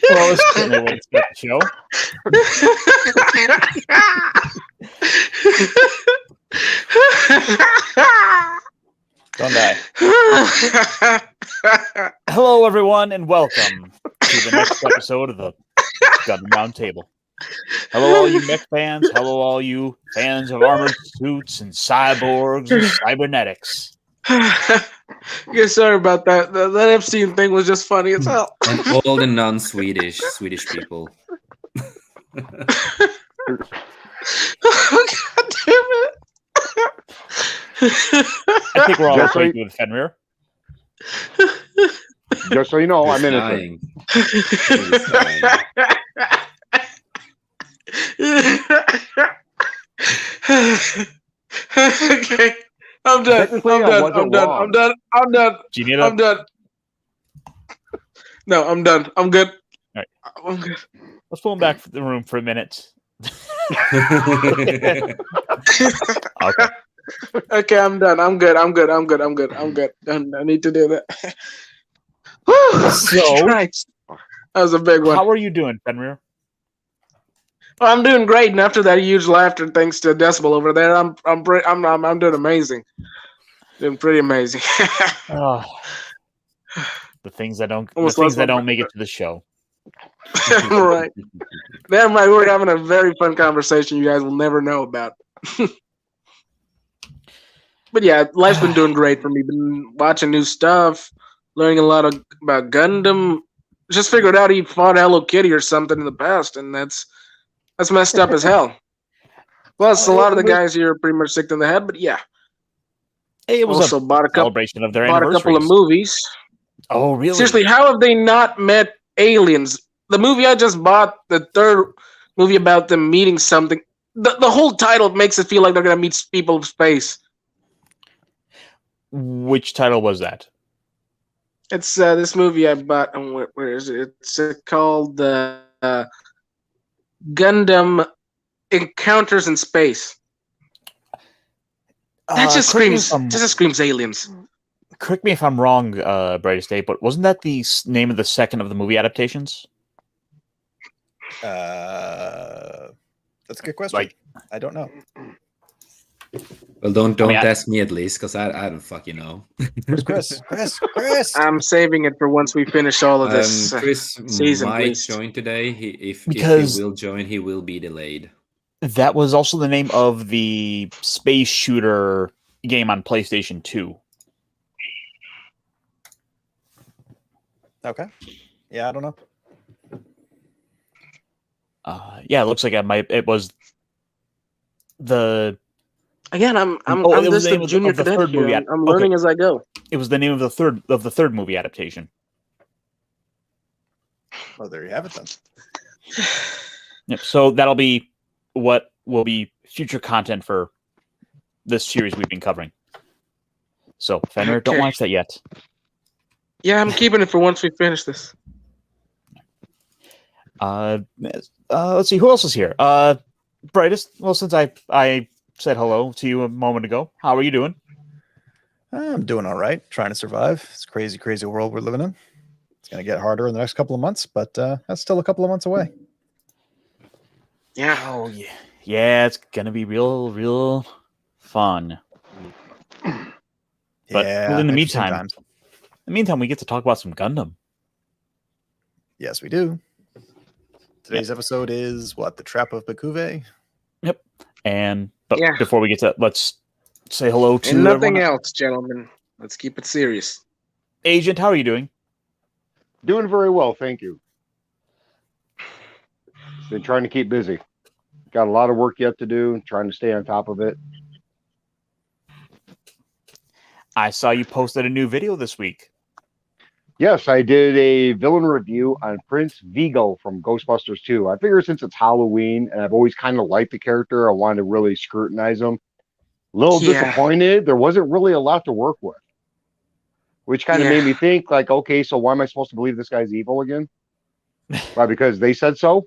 Well, it's certainly what it's got to show. Don't die. Hello, everyone, and welcome to the next episode of the Gundam Roundtable. Hello, all you mech fans. Hello, all you fans of armored suits and cyborgs and cybernetics. Yeah, sorry about that. That Epstein thing was just funny as hell. And all the non-Swedish people. Oh, God damn it. I think we're all acquainted with Fenrir. Just so you know, I'm innocent. Dying. He's dying. Okay. I'm done. Technically, I'm I done. wasn't I'm done. wrong. I'm done. I'm done. Do you need I'm done. No, I'm done. I'm good. All right. I'm good. Let's pull him back from the room for a minute. Okay. Okay, I'm done. I'm good. I'm good. I'm good. I'm good. I'm good. I need to do that. Whew, So- Christ. That was a big one. How are you doing, Fenrir? I'm doing great, and after that huge laughter, thanks to Decibel over there, I'm doing amazing. Doing pretty amazing. Oh, the things that don't Almost make lost my it to the show. Right. Damn right, we're having a very fun conversation you guys will never know about. But yeah, life's been doing great for me. Been watching new stuff, learning a lot about Gundam. Just figured out he fought Hello Kitty or something in the past, and that's messed up as hell. Plus, a lot of the guys here are pretty much sick in the head, but yeah. Hey, it was Also a bought a couple, celebration of their bought a couple of anniversaries. movies. Oh, really? Seriously, how have they not met aliens? The movie I just bought, the third movie about them meeting something, the whole title makes it feel like they're going to meet people of space. Which title was that? It's this movie I bought. Where is it? It's called Gundam Encounters in Space. That just screams aliens. Correct me if I'm wrong, Brightest Day, but wasn't that the name of the second of the movie adaptations? That's a good question. Like, I don't know. Well, don't I mean, test me at least, because I don't fucking know. Chris. I'm saving it for once we finish all of this Chris season, might please. join today. If he will join, he will be delayed. that was also the name of the space shooter game on PlayStation 2. Okay. Yeah, I don't know. Yeah, it looks like it was the. Again, I'm it was just the a name of the junior third cadet movie here. ad- I'm learning as I go. It was the name of the third movie adaptation. Well, there you have it then. Yep. So that'll be what will be future content for this series we've been covering. So Fenrir, don't Okay. watch that yet. Yeah, I'm keeping it for once we finish this. Let's see who else is here. Brightest. Well, since I said hello to you a moment ago, how are you doing? I'm doing all right. Trying to survive. It's a crazy, crazy world we're living in. It's going to get harder in the next couple of months, but that's still a couple of months away. Yeah. Oh yeah, yeah. It's gonna be real fun. But Yeah. in the interesting meantime, times. we get to talk about some Gundam. Yes, we do. Today's episode is what? The Trap of Bakuve? But Yeah. before we get to that, let's say hello to And nothing everyone. else, gentlemen. Let's keep it serious. Agent, how are you doing? Doing very well, thank you. Been trying to keep busy. Got a lot of work yet to do, trying to stay on top of it. I saw you posted a new video this week. Yes, I did a villain review on Prince Vigo from Ghostbusters 2. I figure since it's Halloween and I've always kind of liked the character, I wanted to really scrutinize him. A little Yeah. disappointed. There wasn't really a lot to work with, which kind of made me Yeah. think, like, okay, so why am I supposed to believe this guy's evil again? Why? Because they said so?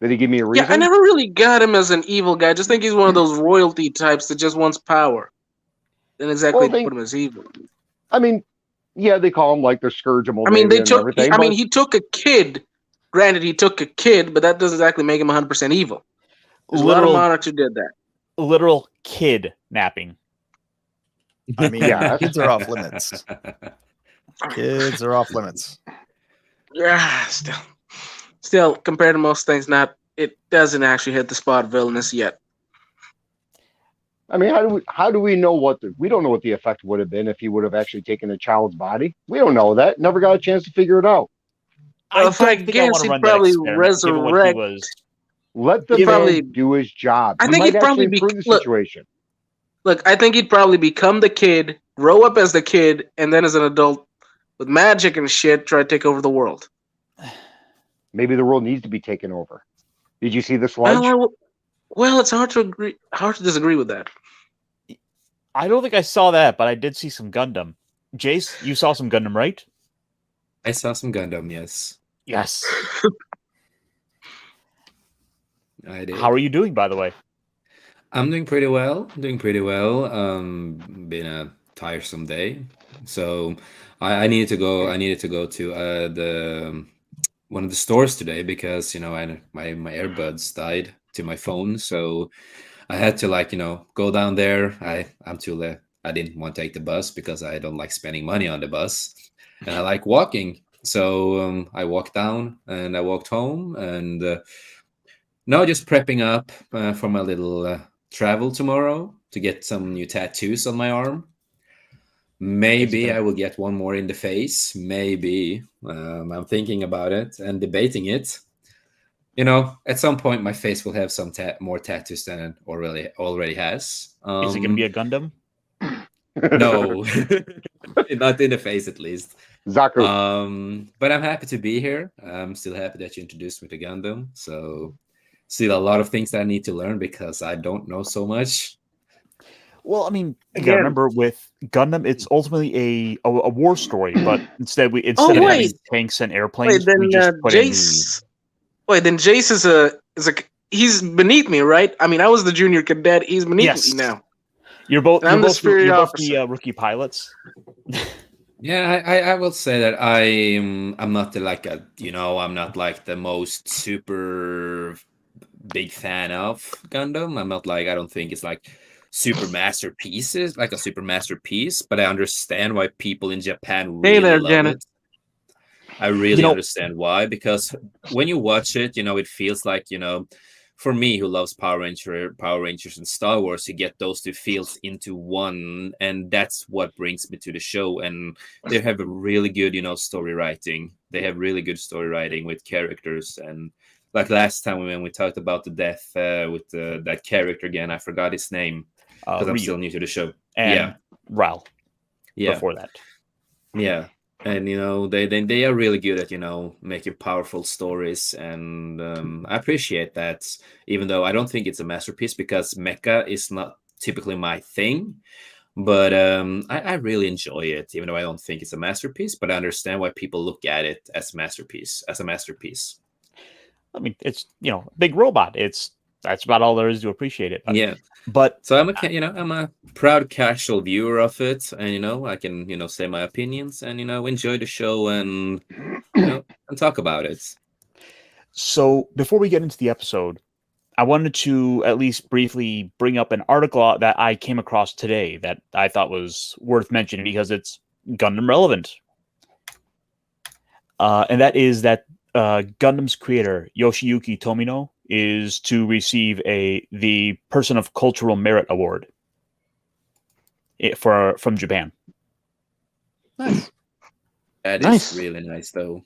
Did he give me a Yeah, I reason? never really got him as an evil guy. I just think he's one of those royalty types that just wants power. Didn't Well, exactly put him as evil. I mean, yeah, they call him like the Scourge of I mean, Moldavia and everything. I But mean, he took a kid. Granted, he took a kid, but that doesn't exactly make him 100% evil. There's a lot of monarchs who did that. Literal kidnapping. I mean, Yeah. kids are off limits. Kids are off limits. Yeah, still, compared to most things, it doesn't actually hit the spot villainous yet. I mean, how do we know we don't know what the effect would have been if he would have actually taken a child's body? We don't know that. Never got a chance to figure it out. Well, if I don't think guess, wanna he'd run that probably experiment, given what he resurrect. was. Let the He'd man probably- do his job. I He think might he'd probably actually improve the look- situation. Look, I think he'd probably become the kid, grow up as the kid, and then as an adult with magic and shit, try to take over the world. Maybe the world needs to be taken over. Did you see the sludge? Well, it's hard to disagree with that. I don't think I saw that, but I did see some Gundam. Jace, you saw some Gundam, right? I saw some Gundam, yes. Yes. I did. How are you doing, by the way? I'm doing pretty well. Been a tiresome day. So I needed to go to the one of the stores today because my earbuds died to my phone. So I had to go down there. I didn't want to take the bus because I don't like spending money on the bus. And I like walking. So I walked down and I walked home and now just prepping up for my little travel tomorrow to get some new tattoos on my arm. Maybe I will get one more in the face. Maybe. I'm thinking about it and debating it. At some point my face will have some more tattoos than it already has. Is it going to be a Gundam? No, not in the face at least. Zaku. But I'm happy to be here. I'm still happy that you introduced me to Gundam. So still a lot of things that I need to learn because I don't know so much. Well, I mean, you gotta remember with Gundam, it's ultimately a war story, but instead of having tanks and airplanes, we just put Jace. Wait, then Jace is he's beneath me, right? I mean, I was the junior cadet. He's beneath me now. You're both the rookie pilots. Yeah, I will say that I'm not I'm not like the most super big fan of Gundam. I'm not I don't think it's like super masterpieces, like a super masterpiece, but I understand why people in Japan really love it. I really understand why, because when you watch it, it feels like, for me, who loves Power Rangers and Star Wars, you get those two feels into one, and that's what brings me to the show. And they have a really good, story writing. They have really good story writing with characters. And like last time when we talked about the death with that character again, I forgot his name because I'm still new to the show. And Ral. Yeah. Before that. Yeah. And they are really good at making powerful stories, and I appreciate that. Even though I don't think it's a masterpiece because mecha is not typically my thing, but I really enjoy it. Even though I don't think it's a masterpiece, but I understand why people look at it as a masterpiece. I mean, it's a big robot. That's about all there is to appreciate it. Yeah. But so I'm a proud casual viewer of it, and I can say my opinions and enjoy the show and and talk about it. So before we get into the episode, I wanted to at least briefly bring up an article that I came across today that I thought was worth mentioning because it's Gundam relevant, and that is that Gundam's creator Yoshiyuki Tomino is to receive the Person of Cultural Merit Award from Japan. Nice. That is really nice, though.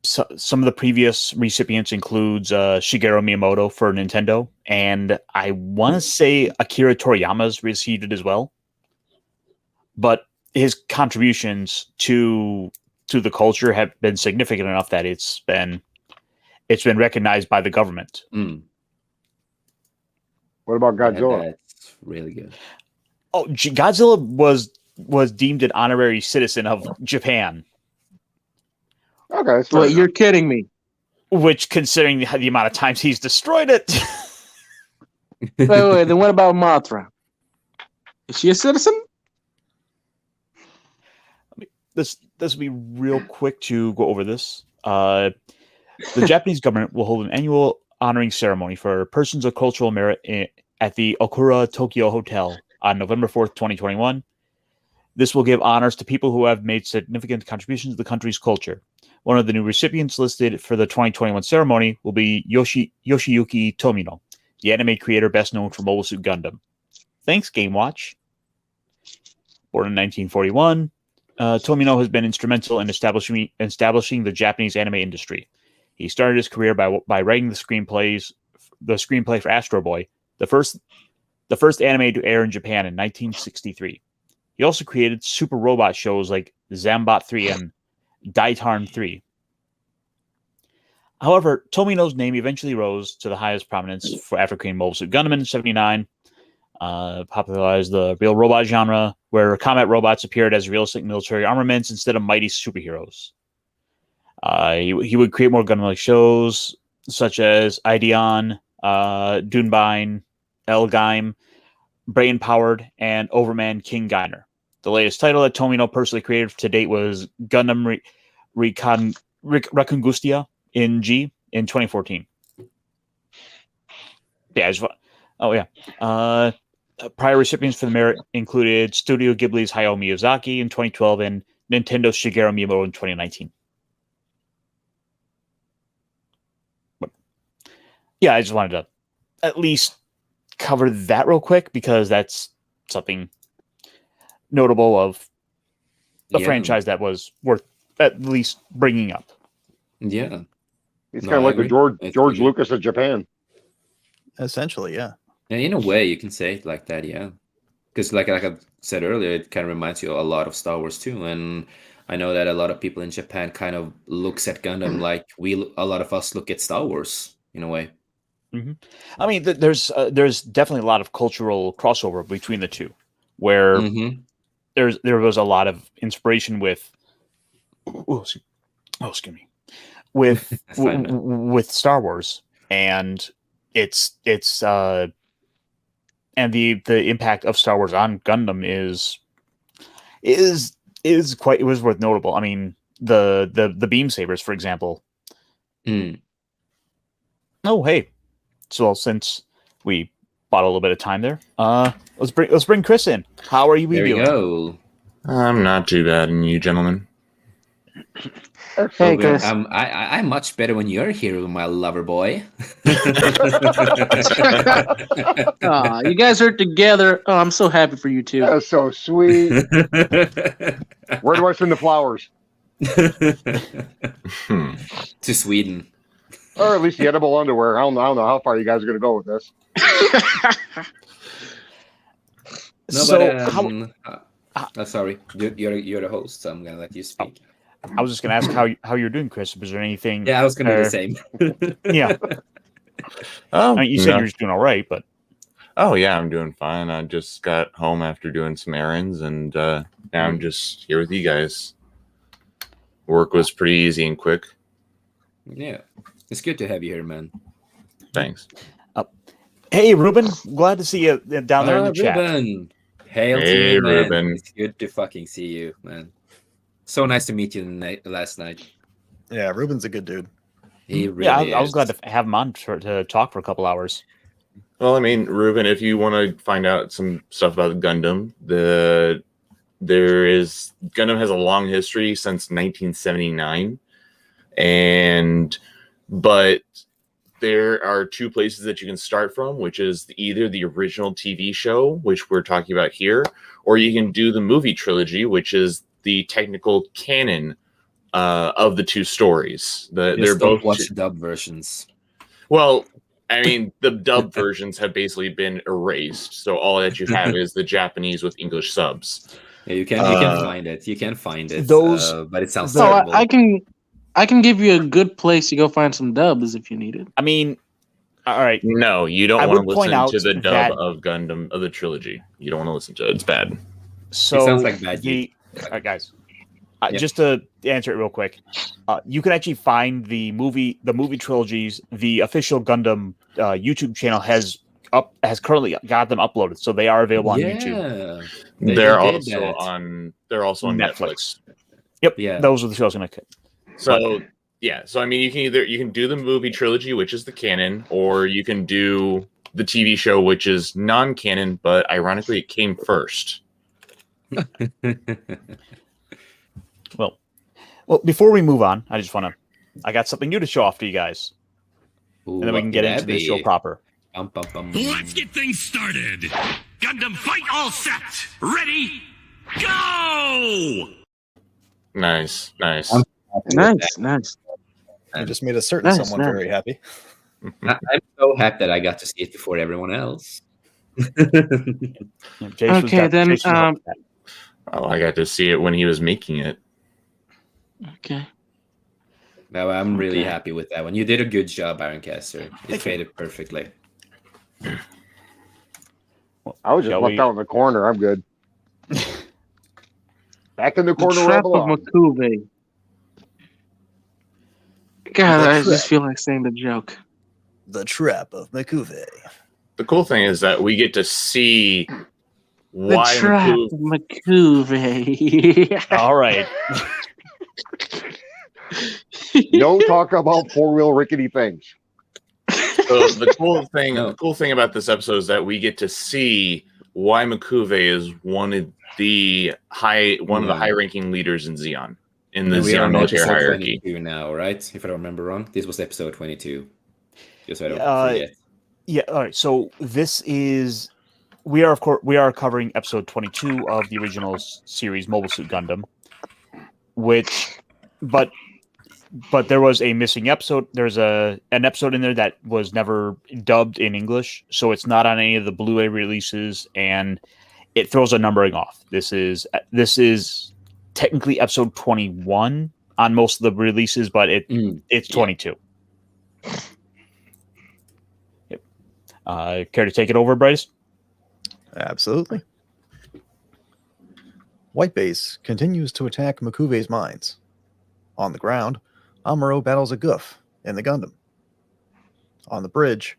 So, some of the previous recipients includes Shigeru Miyamoto for Nintendo, and I want to say Akira Toriyama's received it as well. But his contributions to the culture have been significant enough that it's been recognized by the government. Mm. What about Godzilla? That's really good. Oh, Godzilla was deemed an honorary citizen of Japan, Okay, that's fair Wait, enough. you're kidding me. which, considering the amount of times he's destroyed it, Wait, then what about Mothra? Is she a citizen? this will be real quick to go over this. The Japanese government will hold an annual honoring ceremony for persons of cultural merit at the Okura Tokyo Hotel on November 4th, 2021. This will give honors to people who have made significant contributions to the country's culture. One of the new recipients listed for the 2021 ceremony will be Yoshiyuki Tomino, the anime creator best known for Mobile Suit Gundam. Thanks, Game Watch. Born in 1941, Tomino has been instrumental in establishing the Japanese anime industry. He started his career by writing the screenplay for Astro Boy, the first anime to air in Japan in 1963. He also created super robot shows like Zambot 3 and Daitarn 3. However, Tomino's name eventually rose to the highest prominence after creating Mobile Suit Gundam in 1979, popularized the real robot genre, where combat robots appeared as realistic military armaments instead of mighty superheroes. He would create more Gundam-like shows, such as Ideon, Dunbine, Elgheim, Brain Powered, and Overman King Geiner. The latest title that Tomino personally created to date was Gundam Recongustia in G in 2014. Prior recipients for the merit included Studio Ghibli's Hayao Miyazaki in 2012 and Nintendo's Shigeru Miyamoto in 2019. Yeah, I just wanted to at least cover that real quick because that's something notable of a franchise that was worth at least bringing up. Yeah. He's No, kind of I like the agree. George Lucas of Japan. Essentially, yeah. And in a way, you can say it like that, yeah. Because like I said earlier, it kind of reminds you a lot of Star Wars too. And I know that a lot of people in Japan kind of looks at Gundam like a lot of us look at Star Wars in a way. Mm-hmm. I mean, there's definitely a lot of cultural crossover between the two, where there was a lot of inspiration with excuse me, with Star Wars, and it's and the impact of Star Wars on Gundam is quite, it was worth notable. I mean, the beam sabers, for example. Oh, hey. So since we bought a little bit of time there, let's bring Chris in. How are you There we doing? go. I'm not too bad, and you gentlemen? Hey, Chris. I'm much better when you're here, my lover boy. Aw, you guys are together. Oh, I'm so happy for you two. That's so sweet. Where do I send the flowers? To Sweden. Or at least the edible underwear. I don't know how far you guys are going to go with this. No, So but sorry, you're the host, so I'm gonna let you speak. I was just gonna ask how you're doing, Chris. Was there anything? Yeah, I was gonna do the same. Yeah. Oh, I mean, you said you're just doing all right, but oh yeah, I'm doing fine. I just got home after doing some errands, and now I'm just here with you guys. Work was pretty easy and quick. Yeah, it's good to have you here, man. Thanks. hey, Ruben, glad to see you down there in the chat. Ruben. Hail to Hey, you, man. Ruben. It's good to fucking see you, man. So nice to meet you last night. Yeah, Ruben's a good dude. He really Yeah, I was is. glad to have him on to talk for a couple hours. Well, I mean, Ruben, if you want to find out some stuff about Gundam, Gundam has a long history since 1979, but there are two places that you can start from, which is either the original TV show, which we're talking about here, or you can do the movie trilogy, which is the technical canon of the two stories. They're both watch dub versions. Well, I mean, the dub versions have basically been erased, so all that you have is the Japanese with English subs. Yeah, you can find it. You can find it. Those- but it sounds the- So terrible. I can give you a good place to go find some dubs if you need it. I mean, all right. No, you don't I want to would point listen out to the dub that- of Gundam of the trilogy. You don't want to listen to it. It's bad. So It sounds like bad all right, guys. Yeah. Just to answer it real quick, you can actually find the movie trilogies. The official Gundam YouTube channel has currently got them uploaded, so they are available on YouTube. They They're did also that. on. They're also on Netflix. Yep, Yeah. those are the shows I'm gonna. So yeah, so I mean, you can do the movie trilogy, which is the canon, or you can do the TV show, which is non-canon, but ironically, it came first. Well, before we move on, I got something new to show off to you guys, Ooh, and then we can get into the show proper. Let's get things started. Gundam fight all set. Ready? Go! Nice. Nice. I just made a certain Nice, someone nice. very happy. I'm so happy that I got to see it before everyone else. Okay, then, Oh, I got to see it when he was making it. Okay. No, I'm really Okay. happy with that one. You did a good job, Ironcaster. It faded perfectly. I was just Shall left we- out in the corner. I'm good. Back in the The corner where I trap of belong. Makuve. God, I trap. just feel like saying the joke. The Trap of Makuve. The cool thing is that we get to see The why trap Makuve- of Makuve. All right. Don't talk about four-wheel rickety things. So the cool thing, No. the cool thing about this episode is that we get to see why Makuve is one of the high-ranking leaders in Zeon, in the We are Zeon on military episode hierarchy. 22 now, right? If I don't remember wrong, this was episode 22. Just so I don't forget. Yeah. All right. So we are covering episode 22 of the original series, Mobile Suit Gundam, but there was a missing episode. There's an episode in there that was never dubbed in English, so it's not on any of the Blu-ray releases, and it throws a numbering off. This is technically episode 21 on most of the releases, but it's Yeah. 22. Yep. Care to take it over, Bryce? Absolutely. White Base continues to attack Makuve's mines. On the ground, Amuro battles a Goof in the Gundam. On the bridge,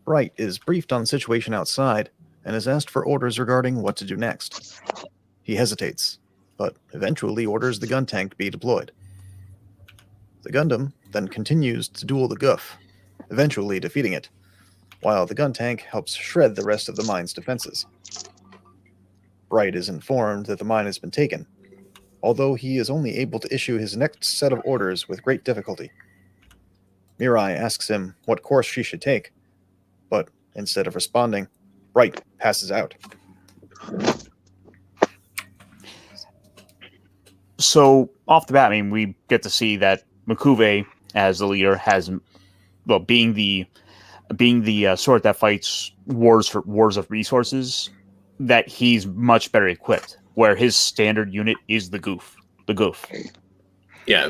Bright is briefed on the situation outside and is asked for orders regarding what to do next. He hesitates, but eventually orders the gun tank be deployed. The Gundam then continues to duel the Goof, eventually defeating it, while the gun tank helps shred the rest of the mine's defenses. Bright is informed that the mine has been taken, although he is only able to issue his next set of orders with great difficulty. Mirai asks him what course she should take, but instead of responding, Bright passes out. So off the bat, I mean, we get to see that Makuve, as the leader, being the sort that fights wars of resources, that he's much better equipped. Where his standard unit is the Goof. Yeah,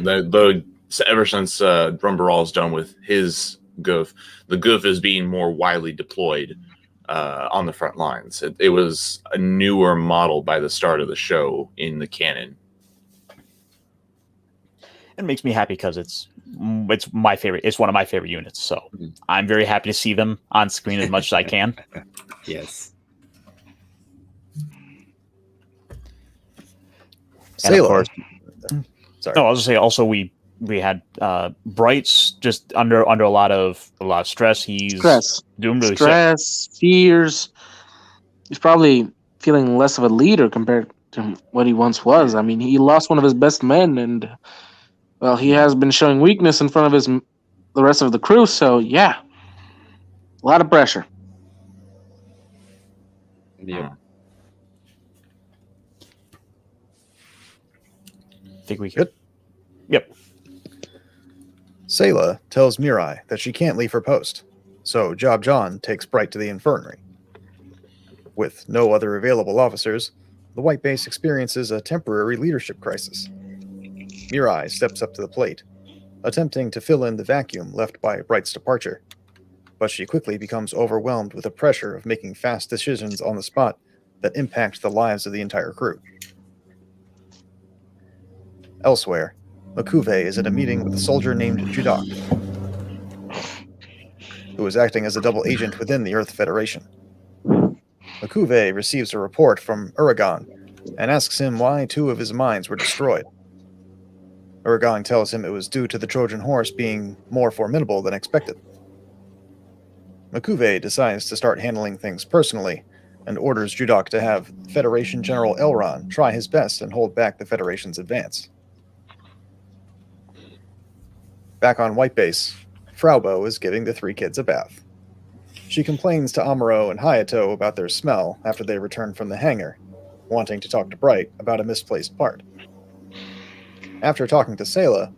ever since Drumbaral's done with his Goof, the Goof is being more widely deployed on the front lines. It was a newer model by the start of the show in the canon. It makes me happy because it's my favorite. It's one of my favorite units. So I'm very happy to see them on screen as much as I can. Yes. And of Sayla. course, Sorry. no, I was gonna say also we had Bright's just under a lot of stress. He's doing really sick. Stress, fears. He's probably feeling less of a leader compared to what he once was. I mean, he lost one of his best men, and well, he has been showing weakness in front of the rest of the crew. So yeah, a lot of pressure. Yeah. Think we could. Sayla tells Mirai that she can't leave her post, so Job John takes Bright to the infirmary. With no other available officers, the White Base experiences a temporary leadership crisis. Mirai steps up to the plate, attempting to fill in the vacuum left by Bright's departure, but she quickly becomes overwhelmed with the pressure of making fast decisions on the spot that impact the lives of the entire crew. Elsewhere, Makuve is at a meeting with a soldier named Judak, who is acting as a double agent within the Earth Federation. Makuve receives a report from Uragan and asks him why 2 of his mines were destroyed. Uragan tells him it was due to the Trojan horse being more formidable than expected. Makuve decides to start handling things personally and orders Judak to have Federation General Elron try his best and hold back the Federation's advance. Back on White Base, Fraubo is giving the 3 kids a bath. She complains to Amuro and Hayato about their smell after they return from the hangar, wanting to talk to Bright about a misplaced part. After talking to Sayla,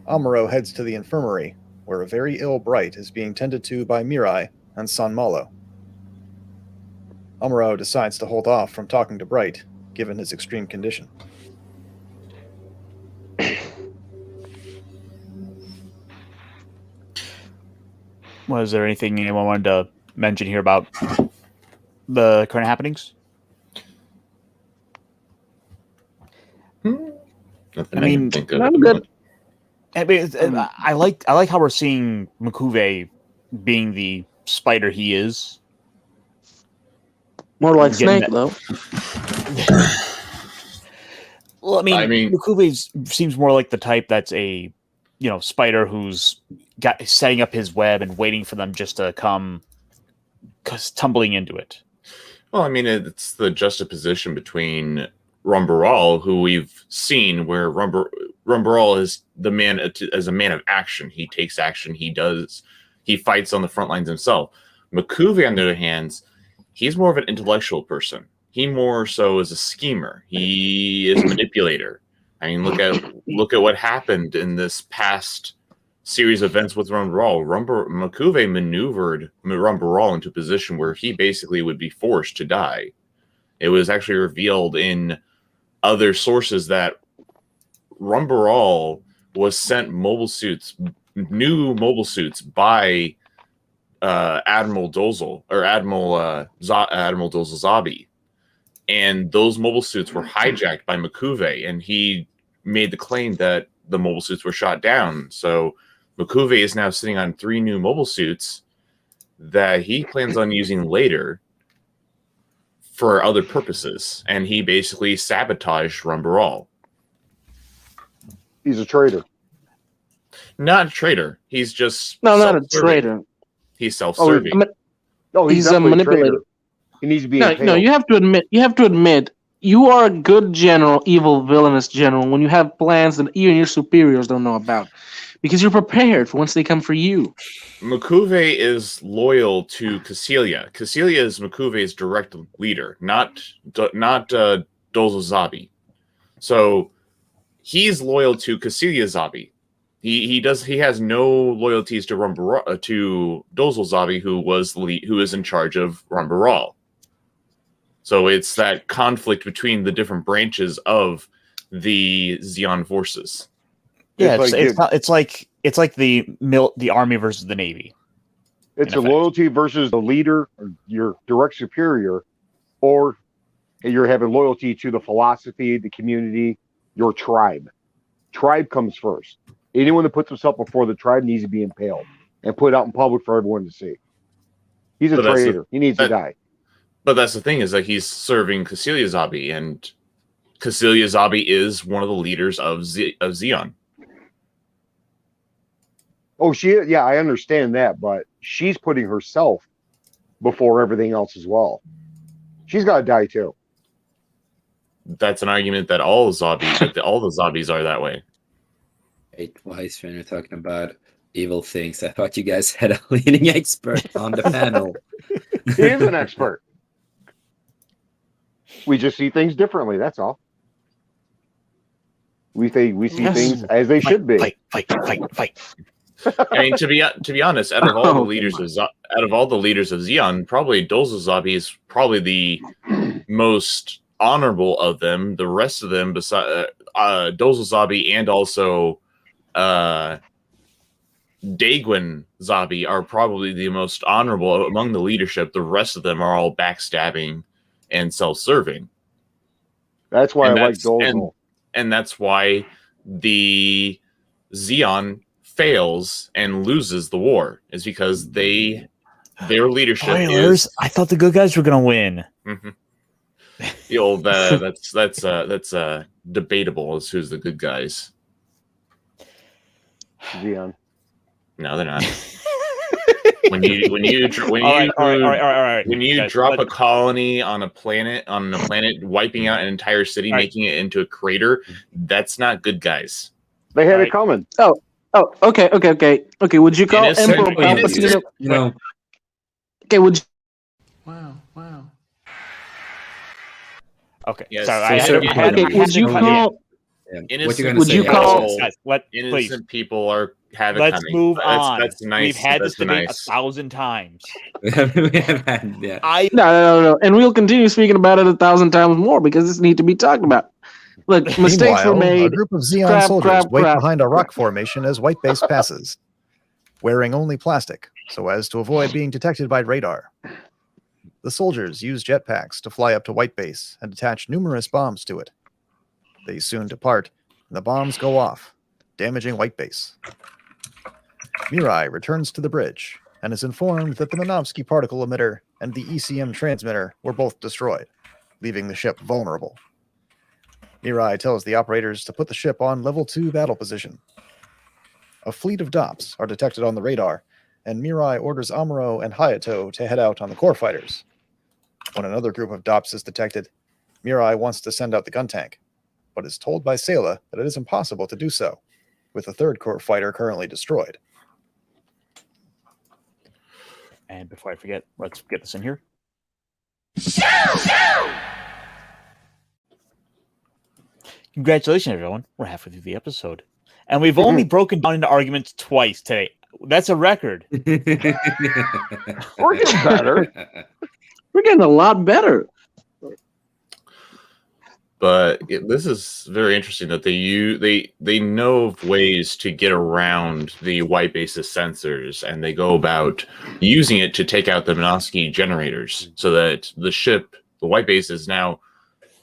Amuro heads to the infirmary, where a very ill Bright is being tended to by Mirai and Sanmalo. Amuro decides to hold off from talking to Bright, given his extreme condition. Was there anything anyone wanted to mention here about the current happenings? I mean, I'm good. I mean, I like how we're seeing Makuve being the spider he is. More like Getting Snake, though. Well, I mean Makuve seems more like the type that's a spider who's setting up his web and waiting for them just to come tumbling into it. Well, I mean, it's the juxtaposition between Rumbaral, who we've seen where Rumbaral is the man as a man of action. He takes action. He fights on the front lines himself. Makuve, on the other hand, he's more of an intellectual person. He more so is a schemer. He is a manipulator. I mean, look at what happened in this past series of events with Rumbaral. Makuve maneuvered Rumbaral into a position where he basically would be forced to die. It was actually revealed in other sources that Rumbaral was sent new mobile suits by Admiral Dozel or Admiral Dozel Zabi, and those mobile suits were hijacked by Makuve, and he made the claim that the mobile suits were shot down. So Makuve is now sitting on 3 new mobile suits that he plans on using later for other purposes, and he basically sabotaged Rumbaral. He's a traitor. Not a traitor. He's just not a traitor. He's self-serving. He's a manipulator. He needs to be. No, you have to admit, you are a good general, evil, villainous general when you have plans that even your superiors don't know about, because you're prepared for once they come for you. Makuve is loyal to Cecilia. Cecilia is Makuve's direct leader, not Dozo Zabi. So he's loyal to Cecilia Zabi. He has no loyalties to to Dozo Zabi, who is in charge of Rumbaral. So it's that conflict between the different branches of the Zeon forces. Yeah, it's like the army versus the navy. It's a loyalty versus the leader, or your direct superior, or you're having loyalty to the philosophy, the community, your tribe. Tribe comes first. Anyone that puts himself before the tribe needs to be impaled and put out in public for everyone to see. He's a traitor. He needs to die. But that's the thing, is that he's serving Cecilia Zabi, and Cecilia Zabi is one of the leaders of Zeon. Oh, yeah, I understand that, but she's putting herself before everything else as well. She's got to die too. That's an argument that all the Zabis are that way. Wait, Wise, when you're talking about evil things, I thought you guys had a leading expert on the panel. He is an expert. We just see things differently. That's all. We see things as they should be. Fight. I mean, to be honest, out of all the leaders of Zeon, probably Dozo Zabi is probably the most honorable of them. The rest of them, besides Dozel Zabi and also Daegwin Zabi, are probably the most honorable among the leadership. The rest of them are all backstabbing and self-serving. That's why I like Dozel. And that's why the Zeon fails and loses the war, is because their leadership Spoilers. I thought the good guys were gonna win. The old that's debatable as who's the good guys. Zeon. No, they're not. When you drop a colony on a planet, wiping out an entire city, making it into a crater, that's not good guys. They had it coming. Oh, okay. Would you call Emperor Palpatine? Okay, would you... Wow. Okay, yes, sorry. Would you call? Innocent people have it Let's coming. move on. That's nice. We've had that's this debate nice. 1,000 times. Yeah. No, and we'll continue speaking about it 1,000 times more because this needs to be talked about. Look, mistakes were Meanwhile, made. a group of Zeon soldiers wait behind a rock formation as White Base passes, wearing only plastic so as to avoid being detected by radar. The soldiers use jetpacks to fly up to White Base and attach numerous bombs to it. They soon depart, and the bombs go off, damaging White Base. Mirai returns to the bridge and is informed that the Minovsky particle emitter and the ECM transmitter were both destroyed, leaving the ship vulnerable. Mirai tells the operators to put the ship on level 2 battle position. A fleet of DOPs are detected on the radar, and Mirai orders Amuro and Hayato to head out on the core fighters. When another group of DOPs is detected, Mirai wants to send out the gun tank, but is told by Sayla that it is impossible to do so, with the third core fighter currently destroyed. And before I forget, let's get this in here. Congratulations, everyone. We're halfway through the episode. And we've only broken down into arguments twice today. That's a record. We're getting better. We're getting a lot better. But this is very interesting that they know of ways to get around the White Base's sensors, and they go about using it to take out the Minovsky generators, so that the White Base, is now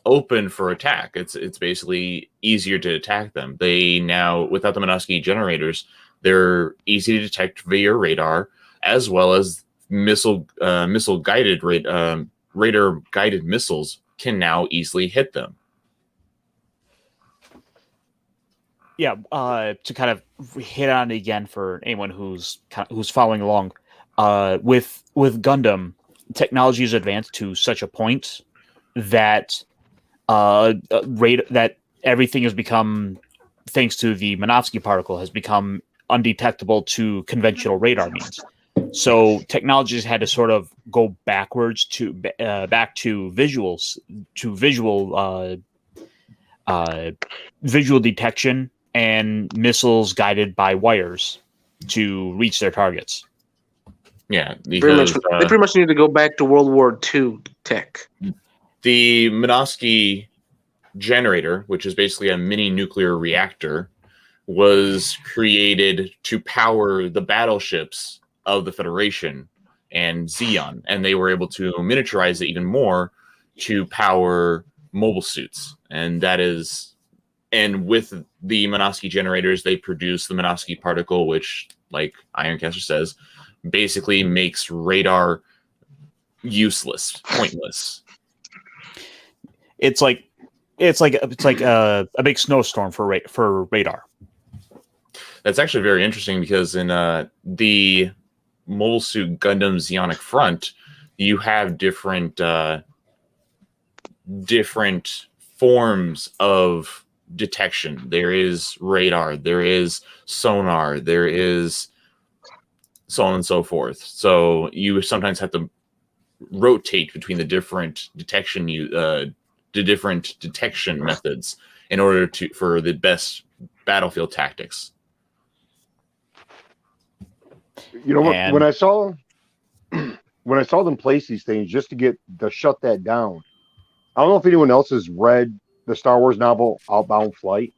open for attack. It's basically easier to attack them. They now, without the Minovsky generators, they're easy to detect via radar, as well as missile guided radar guided missiles can now easily hit them. Yeah, to kind of hit on it again for anyone who's following along, with Gundam, technology has advanced to such a point that that everything has become, thanks to the Minovsky particle, has become undetectable to conventional radar means. So technologies had to sort of go backwards to back to visuals, to visual detection and missiles guided by wires to reach their targets. Yeah, because they pretty much need to go back to World War II tech. The Minovsky generator, which is basically a mini nuclear reactor, was created to power the battleships of the Federation and Zeon, and they were able to miniaturize it even more to power mobile suits. And with the Minovsky generators, they produce the Minovsky particle, which, like Ironcaster says, basically makes radar useless, pointless. It's like a big snowstorm for radar. That's actually very interesting, because in the Mobile Suit Gundam Zeonic Front, you have different forms of detection. There is radar, there is sonar, there is so on and so forth. So you sometimes have to rotate between the different detection methods in order for the best battlefield tactics. You know what? When I saw them place these things just to shut that down, I don't know if anyone else has read the Star Wars novel Outbound Flight,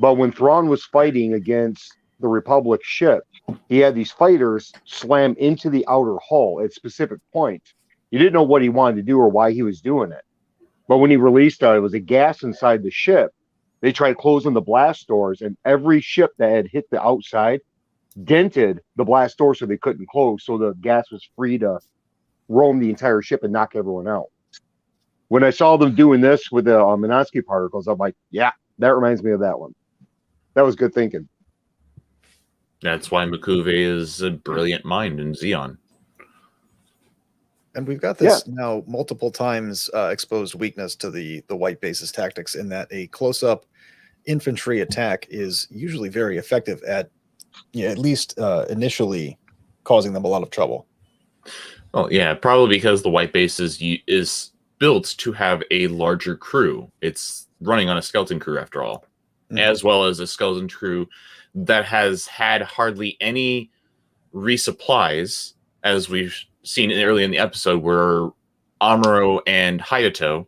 but when Thrawn was fighting against the Republic ship, he had these fighters slam into the outer hull at specific points. You didn't know what he wanted to do or why he was doing it. But when he released it was a gas inside the ship. They tried closing the blast doors, and every ship that had hit the outside dented the blast door so they couldn't close, so the gas was free to roam the entire ship and knock everyone out. When I saw them doing this with the Minoski particles, I'm like, yeah, that reminds me of that one. That was good thinking. That's why Makuve is a brilliant mind in Xeon. And we've got this now multiple times exposed weakness to the white base's tactics in that a close-up infantry attack is usually very effective at least initially causing them a lot of trouble. Oh yeah, probably because the white base is built to have a larger crew. It's running on a skeleton crew after all, as well as a skeleton crew that has had hardly any resupplies, as we've seen early in the episode, where Amuro and Hayato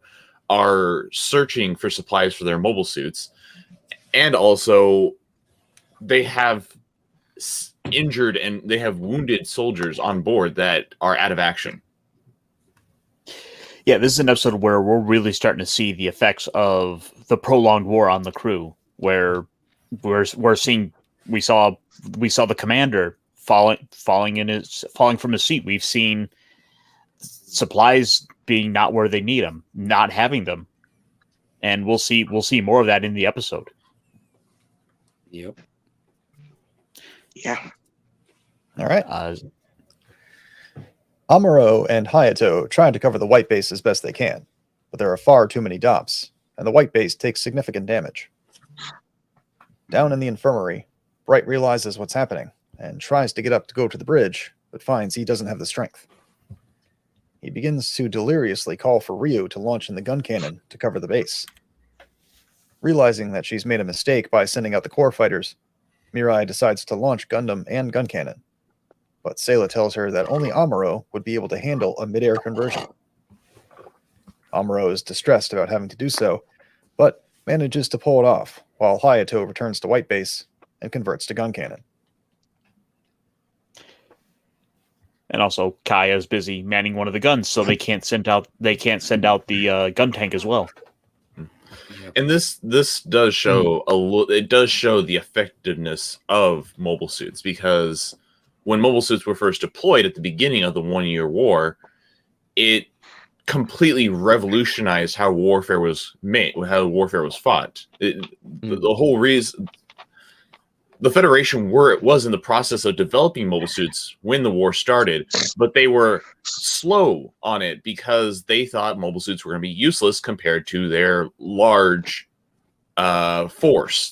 are searching for supplies for their mobile suits, and also they have injured and they have wounded soldiers on board that are out of action. Yeah, this is an episode where we're really starting to see the effects of the prolonged war on the crew, where we saw the commander falling from his seat. We've seen supplies being not where they need them, not having them, and we'll see more of that in the episode. Yep. Yeah. All right. Amuro and Hayato trying to cover the white base as best they can, but there are far too many DOPs, and the white base takes significant damage. Down in the infirmary, Bright realizes what's happening and tries to get up to go to the bridge, but finds he doesn't have the strength. He begins to deliriously call for Ryu to launch in the gun cannon to cover the base. Realizing that she's made a mistake by sending out the core fighters, Mirai decides to launch Gundam and gun cannon, but Sayla tells her that only Amuro would be able to handle a mid-air conversion. Amuro is distressed about having to do so, but manages to pull it off, while Hayato returns to white base and converts to gun cannon. And also, Kaya's busy manning one of the guns, so they can't send out the gun tank as well. And this does show it does show the effectiveness of mobile suits, because when mobile suits were first deployed at the beginning of the 1 year war, it completely revolutionized how warfare was made, how warfare was fought. The whole reason the Federation was in the process of developing mobile suits when the war started, but they were slow on it because they thought mobile suits were going to be useless compared to their larger force.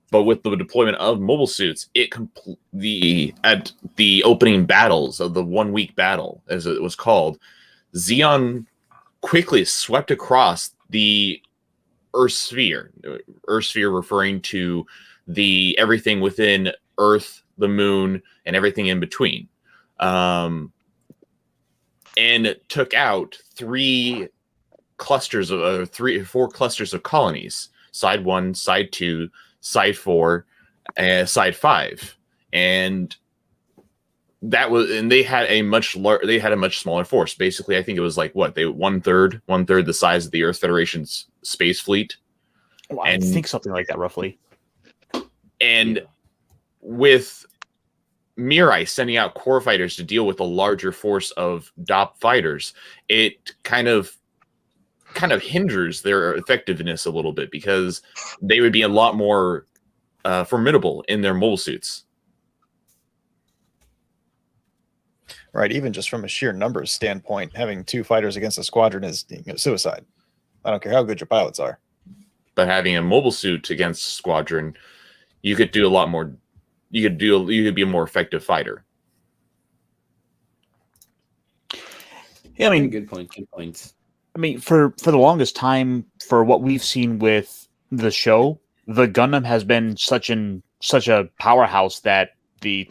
But with the deployment of mobile suits, at the opening battles of the 1 week battle, as it was called, Xeon quickly swept across the Earth sphere referring to everything within Earth, the moon, and everything in between, and took out four clusters of colonies: side 1, side 2, side 4, and side 5, and they had a much smaller force. Basically, I think it was like one third the size of the Earth Federation's space fleet. Oh, I think something like that, roughly. And with Mirai sending out core fighters to deal with a larger force of DOP fighters, it kind of hinders their effectiveness a little bit, because they would be a lot more formidable in their mobile suits. Right, even just from a sheer numbers standpoint, having 2 fighters against a squadron is suicide. I don't care how good your pilots are. But having a mobile suit against a squadron, you could do a lot more. You could be a more effective fighter. Yeah, I mean, good point. Good points. I mean, for the longest time, for what we've seen with the show, the Gundam has been such a powerhouse that the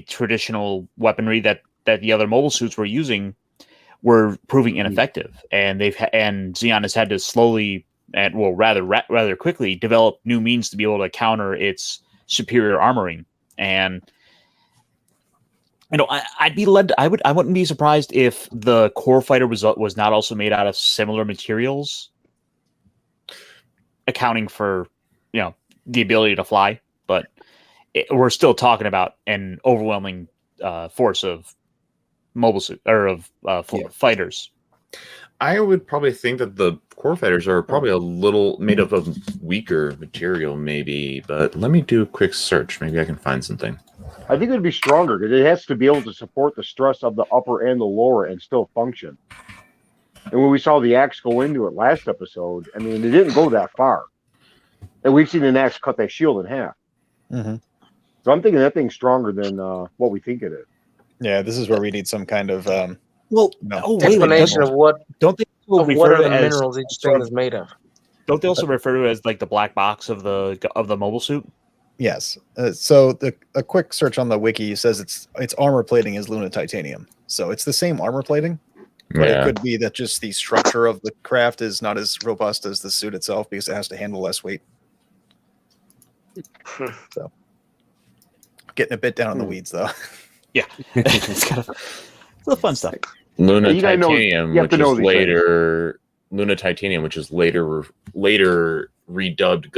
traditional weaponry that the other mobile suits were using were proving ineffective, and and Xeon has had to slowly and rather quickly develop new means to be able to counter its superior armoring. And I wouldn't be surprised if the core fighter was not also made out of similar materials, accounting for the ability to fly. But we're still talking about an overwhelming force of mobile suit or of fighters. I would probably think that the core fighters are probably a little made up of weaker material, maybe. But let me do a quick search. Maybe I can find something. I think it would be stronger because it has to be able to support the stress of the upper and the lower and still function. And when we saw the axe go into it last episode, I mean, it didn't go that far. And we've seen an axe cut that shield in half. Mm-hmm. So I'm thinking that thing's stronger than what we think it is. Yeah, this is where we need some kind of explanation of what don't they of refer what to are it the as minerals each thing is made of. Don't they also refer to it as like the black box of the mobile suit? Yes. So a quick search on the wiki says its armor plating is Luna titanium. So it's the same armor plating, but it could be that just the structure of the craft is not as robust as the suit itself because it has to handle less weight. So getting a bit down in the weeds though. Yeah. It's the fun stuff. Luna You gotta know- Titanium, you have which to know is these later Luna Titanium, which is later redubbed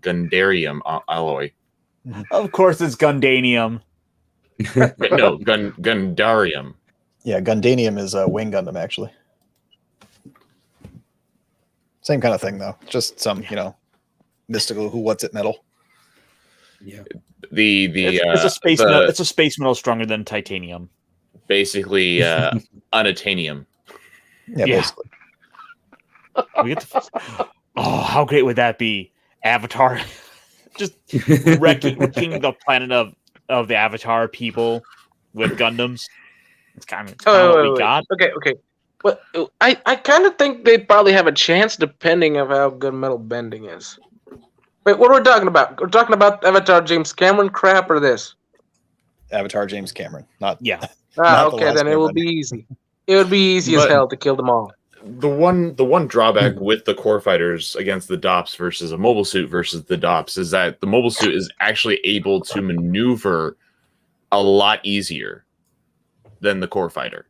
Gundarium alloy. Of course, it's Gundanium. No, Gundarium. Yeah, Gundanium is Wing Gundam actually. Same kind of thing though. Just some, mystical what's it metal. Yeah. It's a space metal. It's a space metal stronger than titanium. Basically, unattainium. Yeah, basically. We get how great would that be? Avatar, just wrecking the planet of the Avatar people with Gundams. It's kind of what we got. Okay. But I kind of think they probably have a chance depending on how good metal bending is. Wait, what are we talking about? We're talking about Avatar James Cameron crap or this? Avatar James Cameron. Not Yeah. Not the Okay, last then it will airbender. be easy. It would be easy as But- hell to kill them all. The one drawback with the core fighters against the DOPS versus a mobile suit versus the DOPS is that the mobile suit is actually able to maneuver a lot easier than the core fighter.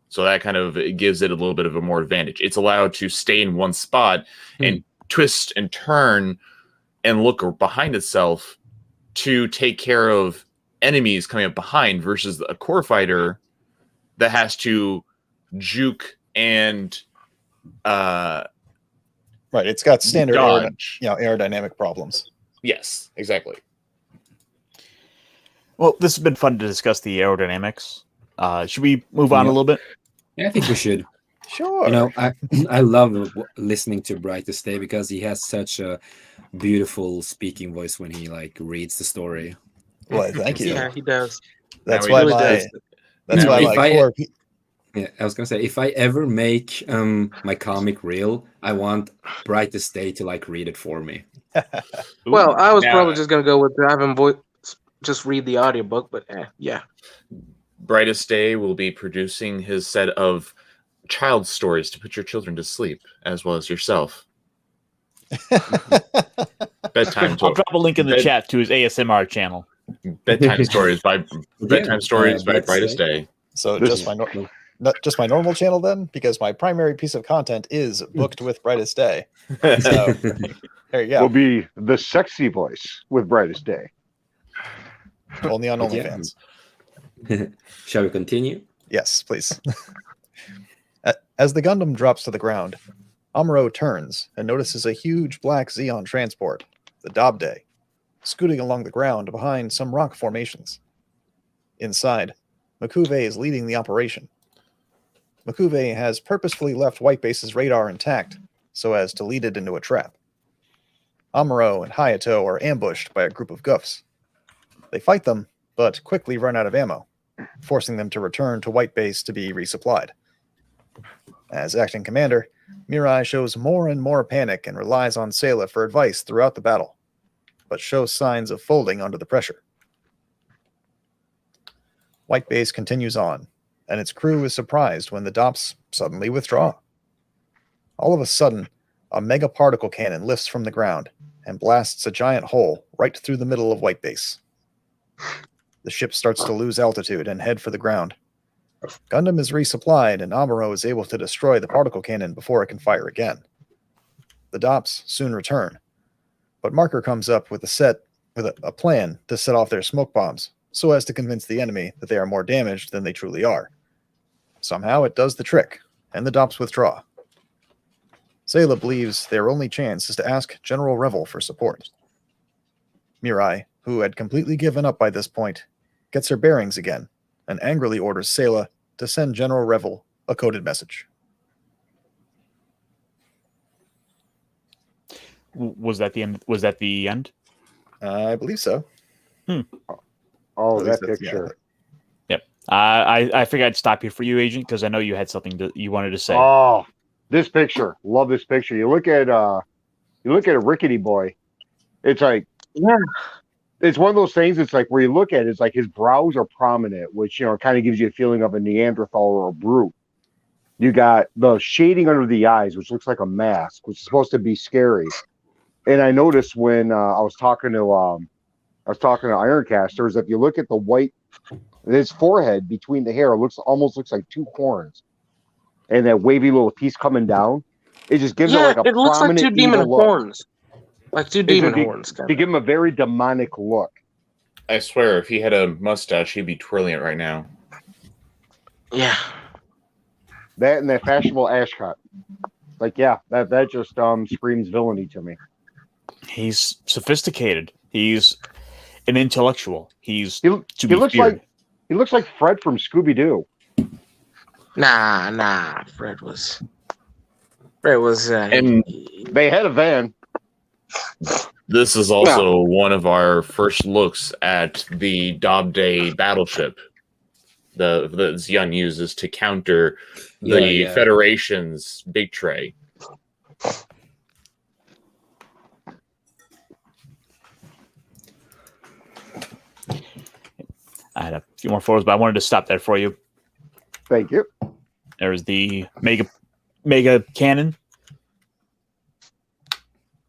So that kind of gives it a little bit of a more advantage. It's allowed to stay in one spot and twist and turn and look behind itself to take care of enemies coming up behind versus a core fighter that has to juke and right. It's got standard dodge. aerodynamic problems. Yes, exactly. Well, this has been fun to discuss the aerodynamics. Should we move on a little bit? Yeah, I think we should. Sure. I love listening to Brightest Day because he has such a beautiful speaking voice when he reads the story. Well, thank you. Yeah, he does. That's Now why he my does. that's Now, why if my I- core. Yeah, I was gonna say if I ever make my comic real, I want Brightest Day to read it for me. Well, I was Now- probably just gonna go with having voice, just read the audiobook, but yeah. Brightest Day will be producing his set of child stories to put your children to sleep, as well as yourself. Bedtime I'll stories. drop a link in the chat to his ASMR channel. Bedtime stories by Brightest Day. So This just is- not just my normal channel then, because my primary piece of content is booked with Brightest Day. So there you Will go. be the sexy voice with Brightest Day. Only on Yeah. OnlyFans. Shall we continue? Yes, please. As the Gundam drops to the ground, Amuro turns and notices a huge black Xeon transport, the Dobde, scooting along the ground behind some rock formations. Inside, Makuve is leading the operation. Makuve has purposefully left Whitebase's radar intact so as to lead it into a trap. Amuro and Hayato are ambushed by a group of Guffs. They fight them, but quickly run out of ammo, forcing them to return to Whitebase to be resupplied. As acting commander, Mirai shows more and more panic and relies on Sayla for advice throughout the battle, but shows signs of folding under the pressure. Whitebase continues on, and its crew is surprised when the Dops suddenly withdraw. All of a sudden, a mega particle cannon lifts from the ground and blasts a giant hole right through the middle of White Base. The ship starts to lose altitude and head for the ground. Gundam is resupplied, and Amuro is able to destroy the particle cannon before it can fire again. The Dops soon return, but Marker comes up with a plan to set off their smoke bombs so as to convince the enemy that they are more damaged than they truly are. Somehow it does the trick, and the Dops withdraw. Sayla believes their only chance is to ask General Revel for support. Mirai, who had completely given up by this point, gets her bearings again and angrily orders Sayla to send General Revel a coded message. Was that the end? Was that the end? I believe so. Oh, At least that that's- picture. Yep. I figured I'd stop you for you, Agent, because I know you had something you wanted to say. Oh, this picture. Love this picture. You look at a rickety boy. It's like, Yeah. it's one of those things. It's like where you look at it, it's like his brows are prominent, which kind of gives you a feeling of a Neanderthal or a brute. You got the shading under the eyes, which looks like a mask, which is supposed to be scary. And I noticed when I was talking to Ironcaster, is if you look at the white, his forehead between the hair almost looks like two horns, and that wavy little piece coming down, it just gives it like a it looks like prominent two demon evil look. horns. Like two demon horns. To give him a very demonic look. I swear, if he had a mustache, he'd be twirling it right now. Yeah. That and that fashionable ash cut. Like, yeah, that just screams villainy to me. He's sophisticated. He's an intellectual. He looks like Fred from Scooby Doo. Nah. Fred was. And they had a van. This is also one of our first looks at the Dobday battleship that Xion uses to counter the Federation's big tray. I had a few more photos, but I wanted to stop there for you. Thank you. There's the mega cannon.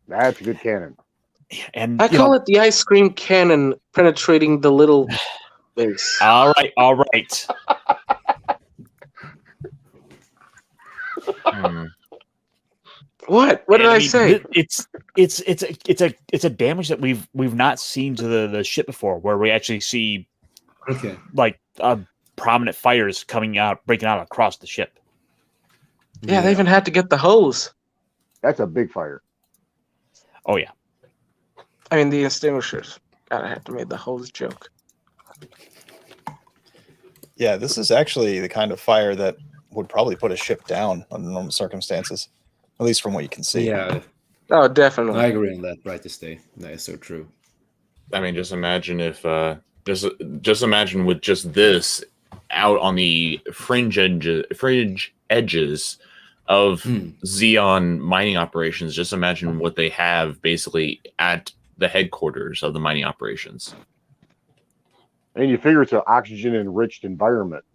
That's a good cannon. And I call it the ice cream cannon penetrating the little base. All right. What? What did I say? It's a damage that we've not seen to the ship before, where we actually see like prominent fires breaking out across the ship. Yeah, they even had to get the hose. That's a big fire. Oh yeah. I mean, the extinguishers. God, I had to make the hose joke. Yeah, this is actually the kind of fire that would probably put a ship down under normal circumstances, at least from what you can see. Yeah, Oh, definitely. I agree on that. Right to stay. That is so true. I mean, just imagine if just imagine with just this out on the fringe edges of Xion mining operations. Just imagine what they have basically at the headquarters of the mining operations. And you figure it's an oxygen-enriched environment.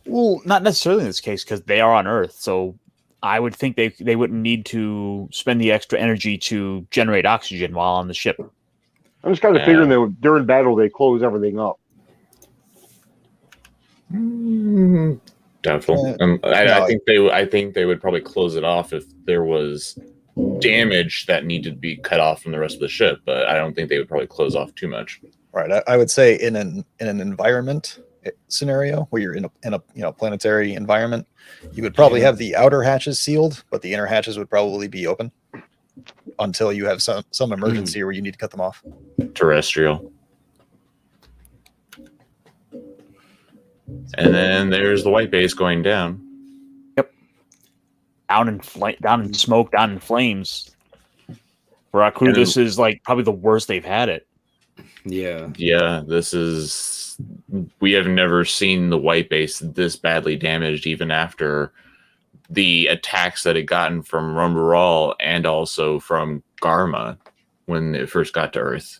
Well, not necessarily in this case, because they are on Earth. So I would think they wouldn't need to spend the extra energy to generate oxygen while on the ship. I'm just kind of figuring that during battle they close everything up. Doubtful. I think they would probably close it off if there was damage that needed to be cut off from the rest of the ship, but I don't think they would probably close off too much. Right. I would say in an environment scenario where you're in a planetary environment, you would probably have the outer hatches sealed, but the inner hatches would probably be open until you have some emergency where you need to cut them off. Terrestrial. And then there's the white base going down. Yep. Down in smoke, down in flames. For our crew, this is like probably the worst they've had it. Yeah. Yeah, we have never seen the white base this badly damaged, even after the attacks that it gotten from Rumbaral and also from Garma when it first got to Earth.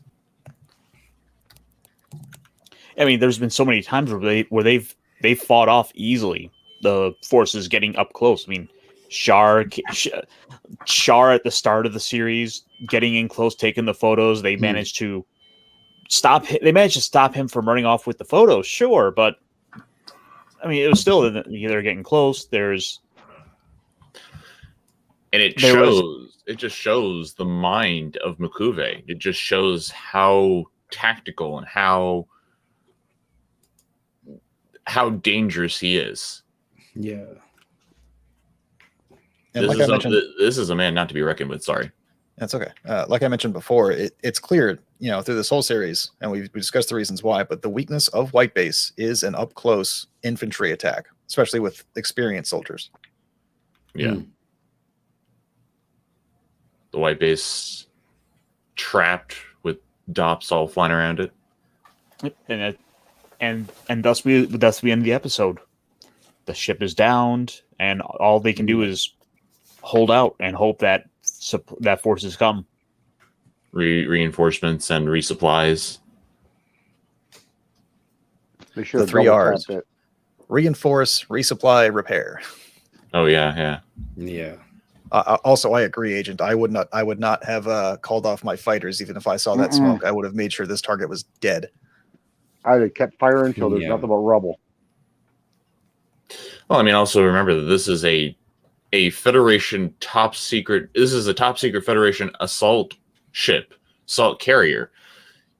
I mean, there's been so many times where they've fought off easily the forces getting up close. I mean, Char at the start of the series getting in close, taking the photos. They managed to stop. They managed to stop him from running off with the photos, sure, but I mean, it was still they're getting close. It just shows the mind of Mikuve. It just shows how tactical and how dangerous he is. Yeah. And This is a man not to be reckoned with. Sorry. That's okay. Like I mentioned before, it's clear, through this whole series, and we discussed the reasons why, but the weakness of White Base is an up-close infantry attack, especially with experienced soldiers. Yeah. The White Base trapped with Dops all flying around it. And thus we end the episode. The ship is downed, and all they can do is hold out and hope that forces come. Reinforcements and resupplies. They should The 3 R's: reinforce, resupply, repair. Oh yeah. Also, I agree, Agent. I would not have called off my fighters even if I saw that smoke. I would have made sure this target was dead. I'd have kept firing until there's nothing but rubble. Well, I mean, also remember that this is a Federation top secret. This is a top secret Federation assault assault carrier.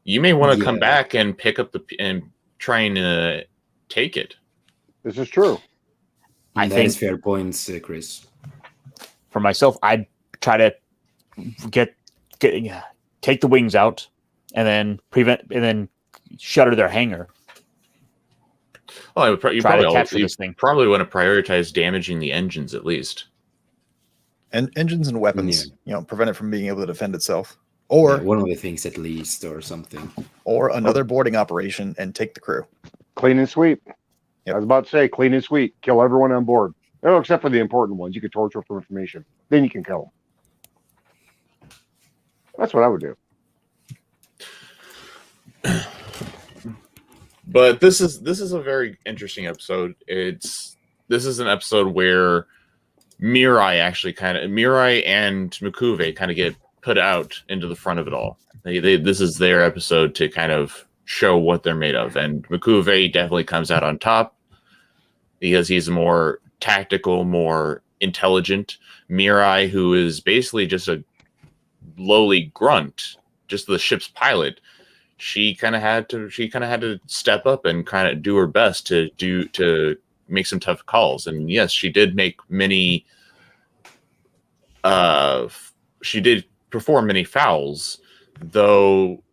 You may want to come back and pick up and try and take it. This is true. I think it's fair points, Chris. For myself, I'd try to take the wings out and then shutter their hangar. Well, you probably probably want to prioritize damaging the engines at least. And engines and weapons, prevent it from being able to defend itself. Or one of the things at least, or something. Or another boarding operation and take the crew. Clean and sweep. Yep. I was about to say clean and sweep. Kill everyone on board. Oh, except for the important ones. You can torture for information. Then you can kill them. That's what I would do. But this is a very interesting episode. This is an episode where Mirai and Mikuve kind of get put out into the front of it all. This is their episode to kind of show what they're made of, and Mikuve definitely comes out on top because he's more tactical, more intelligent. Mirai, who is basically just a lowly grunt, just the ship's pilot, she kind of had to step up and kind of do her best to make some tough calls. And yes, she did make many. She did perform many fouls, though.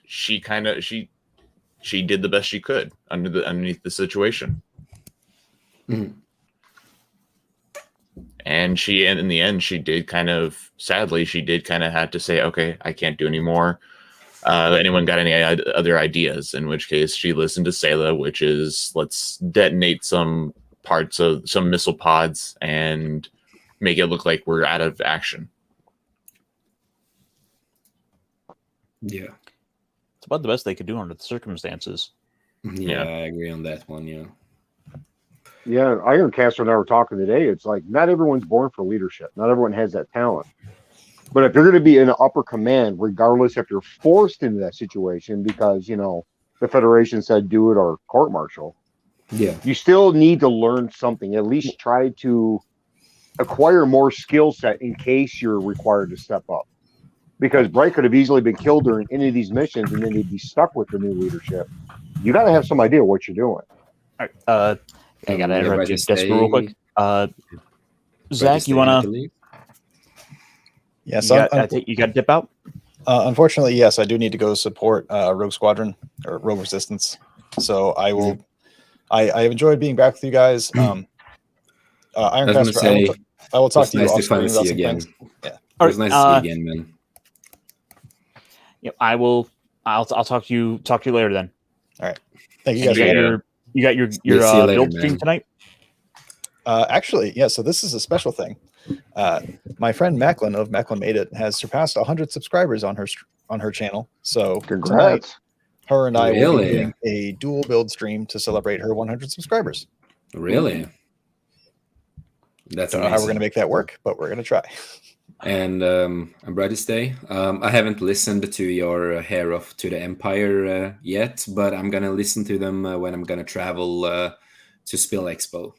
She did the best she could underneath the situation. Mm-hmm. And in the end, she did kind of had to say, okay, I can't do anymore. Anyone got any other ideas? In which case she listened to Sayla, which is, let's detonate some parts of some missile pods and make it look like we're out of action. Yeah. It's about the best they could do under the circumstances. Yeah, I agree on that one, yeah. Yeah, Ironcaster and I were talking today. It's like not everyone's born for leadership. Not everyone has that talent. But if you're going to be in an upper command, regardless if you're forced into that situation because, the Federation said do it or court-martial, you still need to learn something. At least try to acquire more skill set in case you're required to step up. Because Bright could have easily been killed during any of these missions and then they'd be stuck with the new leadership. You got to have some idea what you're doing. All right. I got to interrupt you just real quick. Zach, you want to... Yes, you got to dip out? Unfortunately, yes, I do need to go support Rogue Squadron or Rogue Resistance. So I will. I've enjoyed being back with you guys. Ironcaster, I will talk to you off screen about some things. Yeah, it was nice to see you again, man. Yeah, I will. I'll talk to you later then. All right. Thank you guys. You got your build stream tonight. Actually, yeah. So this is a special thing. My friend Macklin of Macklin Made It has surpassed 100 subscribers on her channel. So congrats. Her and I will be Really? doing a dual build stream to celebrate her 100 subscribers. Really? That's Don't know how we're going amazing. to make that work, but we're going to try. And on Brightest Day, I haven't listened to your Hair Off to the Empire yet, but I'm gonna listen to them when I'm gonna travel to Spill Expo. So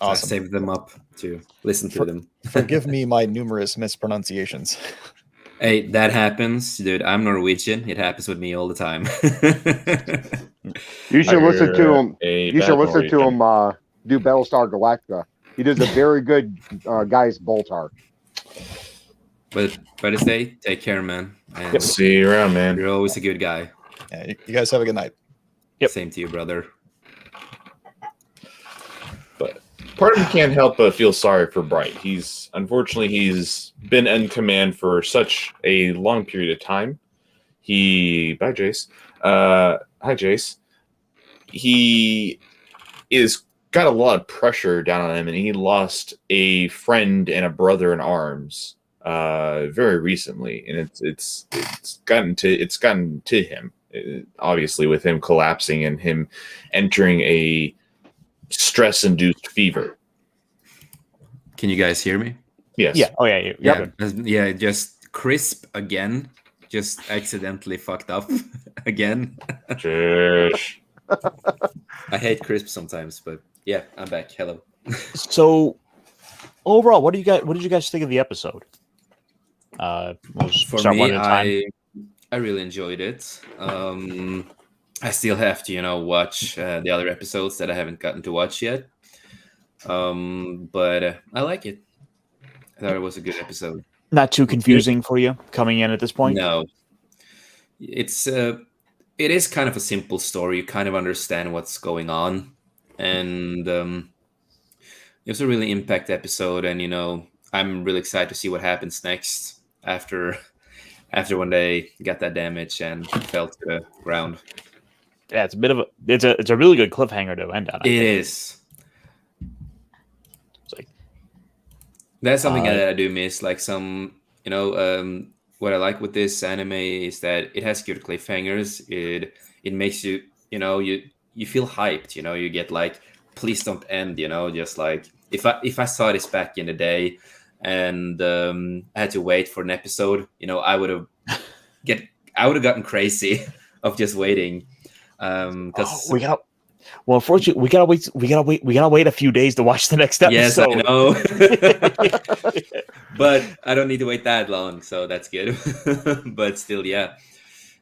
I Awesome. saved them up to listen to them. Forgive me my numerous mispronunciations. Hey, that happens, dude. I'm Norwegian. It happens with me all the time. You should listen to You're him. a You should bad listen to Norwegian. him do Battlestar Galactica. He does a very good guy's Boltar. But Brightest Day, take care, man. And See you around, man. you're always a good guy. Yeah, you guys have a good night. Yep. Same to you, brother. But part of me can't help but feel sorry for Bright. He's been in command for such a long period of time. Bye, Jace. Hi, Jace. He is got a lot of pressure down on him, and he lost a friend and a brother in arms very recently, and it's gotten to him. Obviously, with him collapsing and him entering a stress-induced fever. Can you guys hear me? Yes. Yeah. Oh, yeah. Yeah, yeah, just crisp again. Just accidentally fucked up again. Shush. I hate crisp sometimes, but yeah, I'm back. Hello. So, overall, what did you guys think of the episode? We'll For start me, one at a time. I really enjoyed it. I still have to, watch the other episodes that I haven't gotten to watch yet. But I like it. I thought it was a good episode. Not too confusing for you coming in at this point. No, it is kind of a simple story. You kind of understand what's going on, and it was a really impact episode. And I'm really excited to see what happens next after when they got that damage and fell to the ground. Yeah, it's a bit of it's a really good cliffhanger to end on. It is. It's like, That's something that I do miss. Like what I like with this anime is that it has good cliffhangers. It makes you, you feel hyped. You get like, please don't end. Just like if I saw this back in the day, and I had to wait for an episode, I would have gotten crazy of just waiting. Because unfortunately, we gotta wait a few days to watch the next episode. yes, I know. But I don't need to wait that long, so that's good. But still, yeah,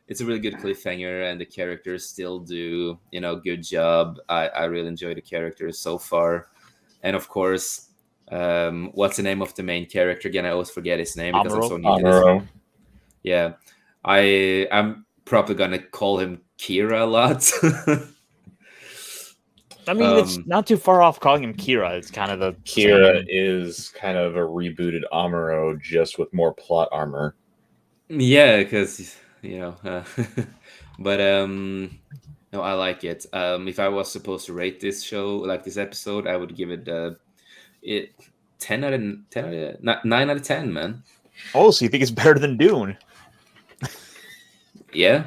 it's a really good cliffhanger, and the characters still do, good job. I really enjoy the characters so far, and of course, what's the name of the main character again? I always forget his name because I'm so new to this. Amuro. Yeah, I'm probably gonna call him Kira a lot. I mean, it's not too far off calling him Kira. It's kind of the Kira same. is kind of a rebooted Amuro, just with more plot armor. Yeah, because but no, I like it. If I was supposed to rate this show, like this episode, I would give it 9 out of 10, man. Oh, so you think it's better than Dune? Yeah.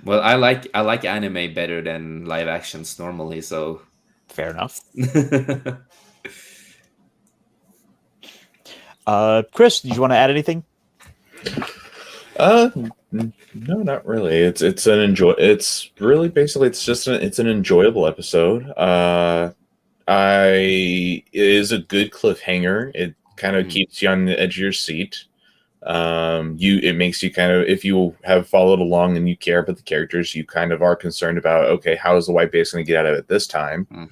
Well, I like anime better than live actions normally, so Fair enough. yeah. Chris, did you want to add anything? No, not really. It's really basically it's an enjoyable episode. It is a good cliffhanger. It kind of keeps you on the edge of your seat. It makes you kind of, if you have followed along and you care about the characters, you kind of are concerned about, okay, how is the white base going to get out of it this time?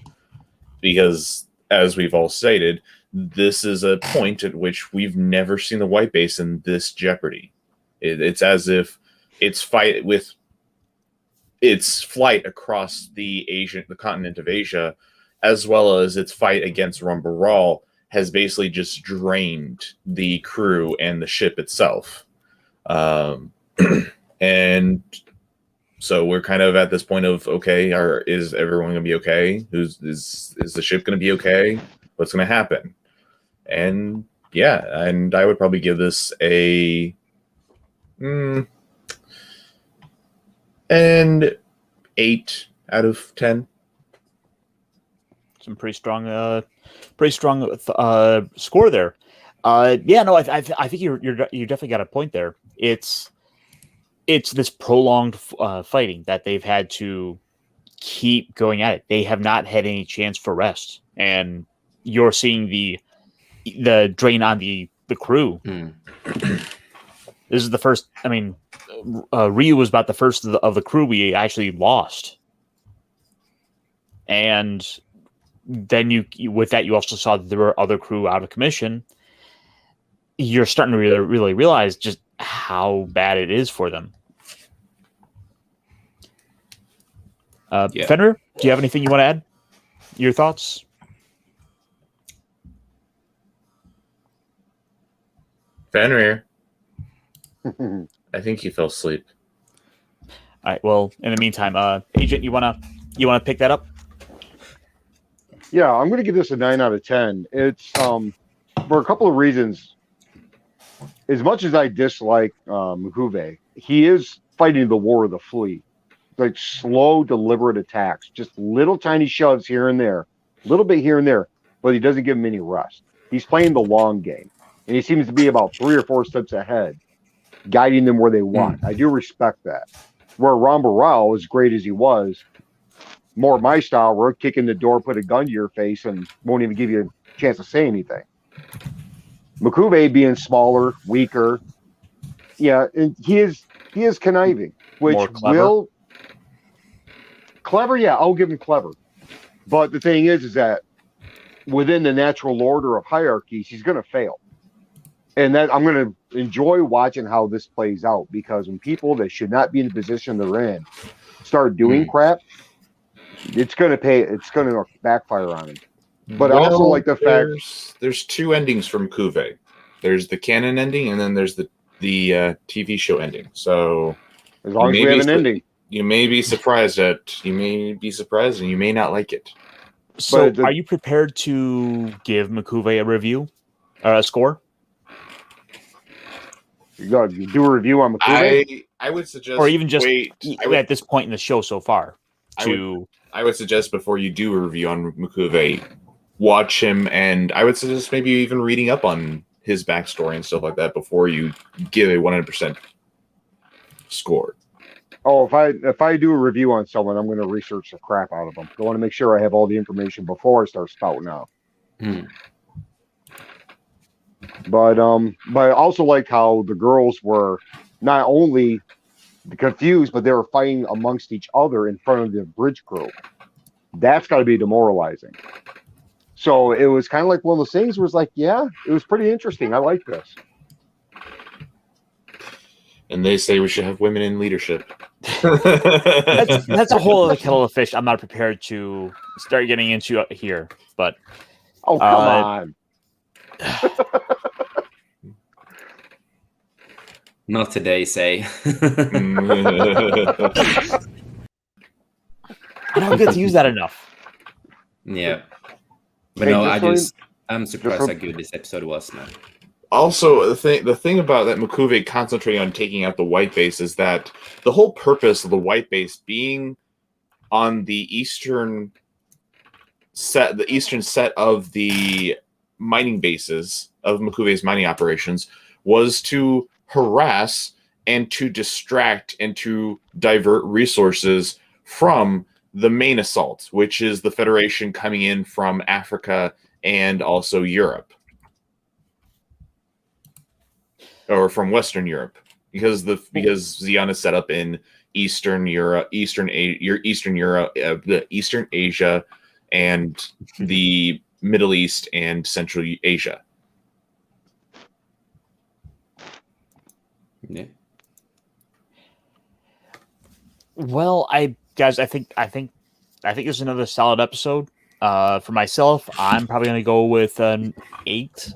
Because as we've all stated, this is a point at which we've never seen the white base in this jeopardy. It's as if its flight across the continent of Asia, as well as its fight against Rumbaral, has basically just drained the crew and the ship itself. And so we're kind of at this point of, okay, is everyone going to be okay? Is the ship going to be okay? What's going to happen? And yeah, and I would probably give this a And 8 out of 10. Some pretty strong score there. Yeah, no, I think you definitely got a point there. It's this prolonged fighting that they've had to keep going at it. They have not had any chance for rest, and you're seeing the drain on the crew. This is the first. I mean, Ryu was about the first of the crew we actually lost, and then with that you also saw that there were other crew out of commission. You're starting to really realize just how bad it is for them. Fenrir, do you have anything you want to add? Your thoughts? Fenrir. I think he fell asleep. All right. Well, in the meantime, Agent, you wanna pick that up? Yeah, I'm going to give this a 9 out of 10. It's for a couple of reasons. As much as I dislike Mkuve, he is fighting the war of the fleet. Like slow, deliberate attacks, just little tiny shoves here and there, a little bit here and there, but he doesn't give him any rest. He's playing the long game, and he seems to be about 3 or 4 steps ahead, guiding them where they want. I do respect that. Where Ramba Rao, as great as he was, more my style, where kick in the door, put a gun to your face, and won't even give you a chance to say anything. Mkuve being smaller, weaker, yeah, and he is conniving, which will clever. Yeah, I'll give him clever. But the thing is that within the natural order of hierarchies, he's going to fail, and that I'm going to enjoy watching how this plays out, because when people that should not be in the position they're in start doing crap, it's going to backfire on him. But I also like the fact there's 2 endings from Mkuve. There's the canon ending, and then there's the TV show ending. So as long as we have an ending, you may be surprised, and you may not like it. So, are you prepared to give Mkuve a review or a score? You do a review on Mkuve? I would suggest, or even just at this point in the show so far. I would suggest before you do a review on Mkuve, watch him, and I would suggest maybe even reading up on his backstory and stuff like that before you give a 100% score. Oh, if I do a review on someone, I'm going to research the crap out of them. I want to make sure I have all the information before I start spouting out. But I also like how the girls were not only confused, but they were fighting amongst each other in front of the bridge crew. That's got to be demoralizing. So it was kind of like one of those things where it's like, yeah, it was pretty interesting. I like this. And they say we should have women in leadership. that's a whole other kettle of fish I'm not prepared to start getting into here. But come on. Not today, say. I don't get to use that enough. Yeah. But no, I'm surprised how good this episode was, man. Also, the thing about that Mkuve concentrating on taking out the white base is that the whole purpose of the white base being on the eastern set of the mining bases of Mkuve's mining operations was to harass and to distract and to divert resources from the main assault, which is the Federation coming in from Africa and also Europe. Or from Western Europe, because Xeon is set up in Eastern Asia, and the Middle East and Central Asia. Yeah. Well, I think this is another solid episode. For myself, I'm probably going to go with an 8.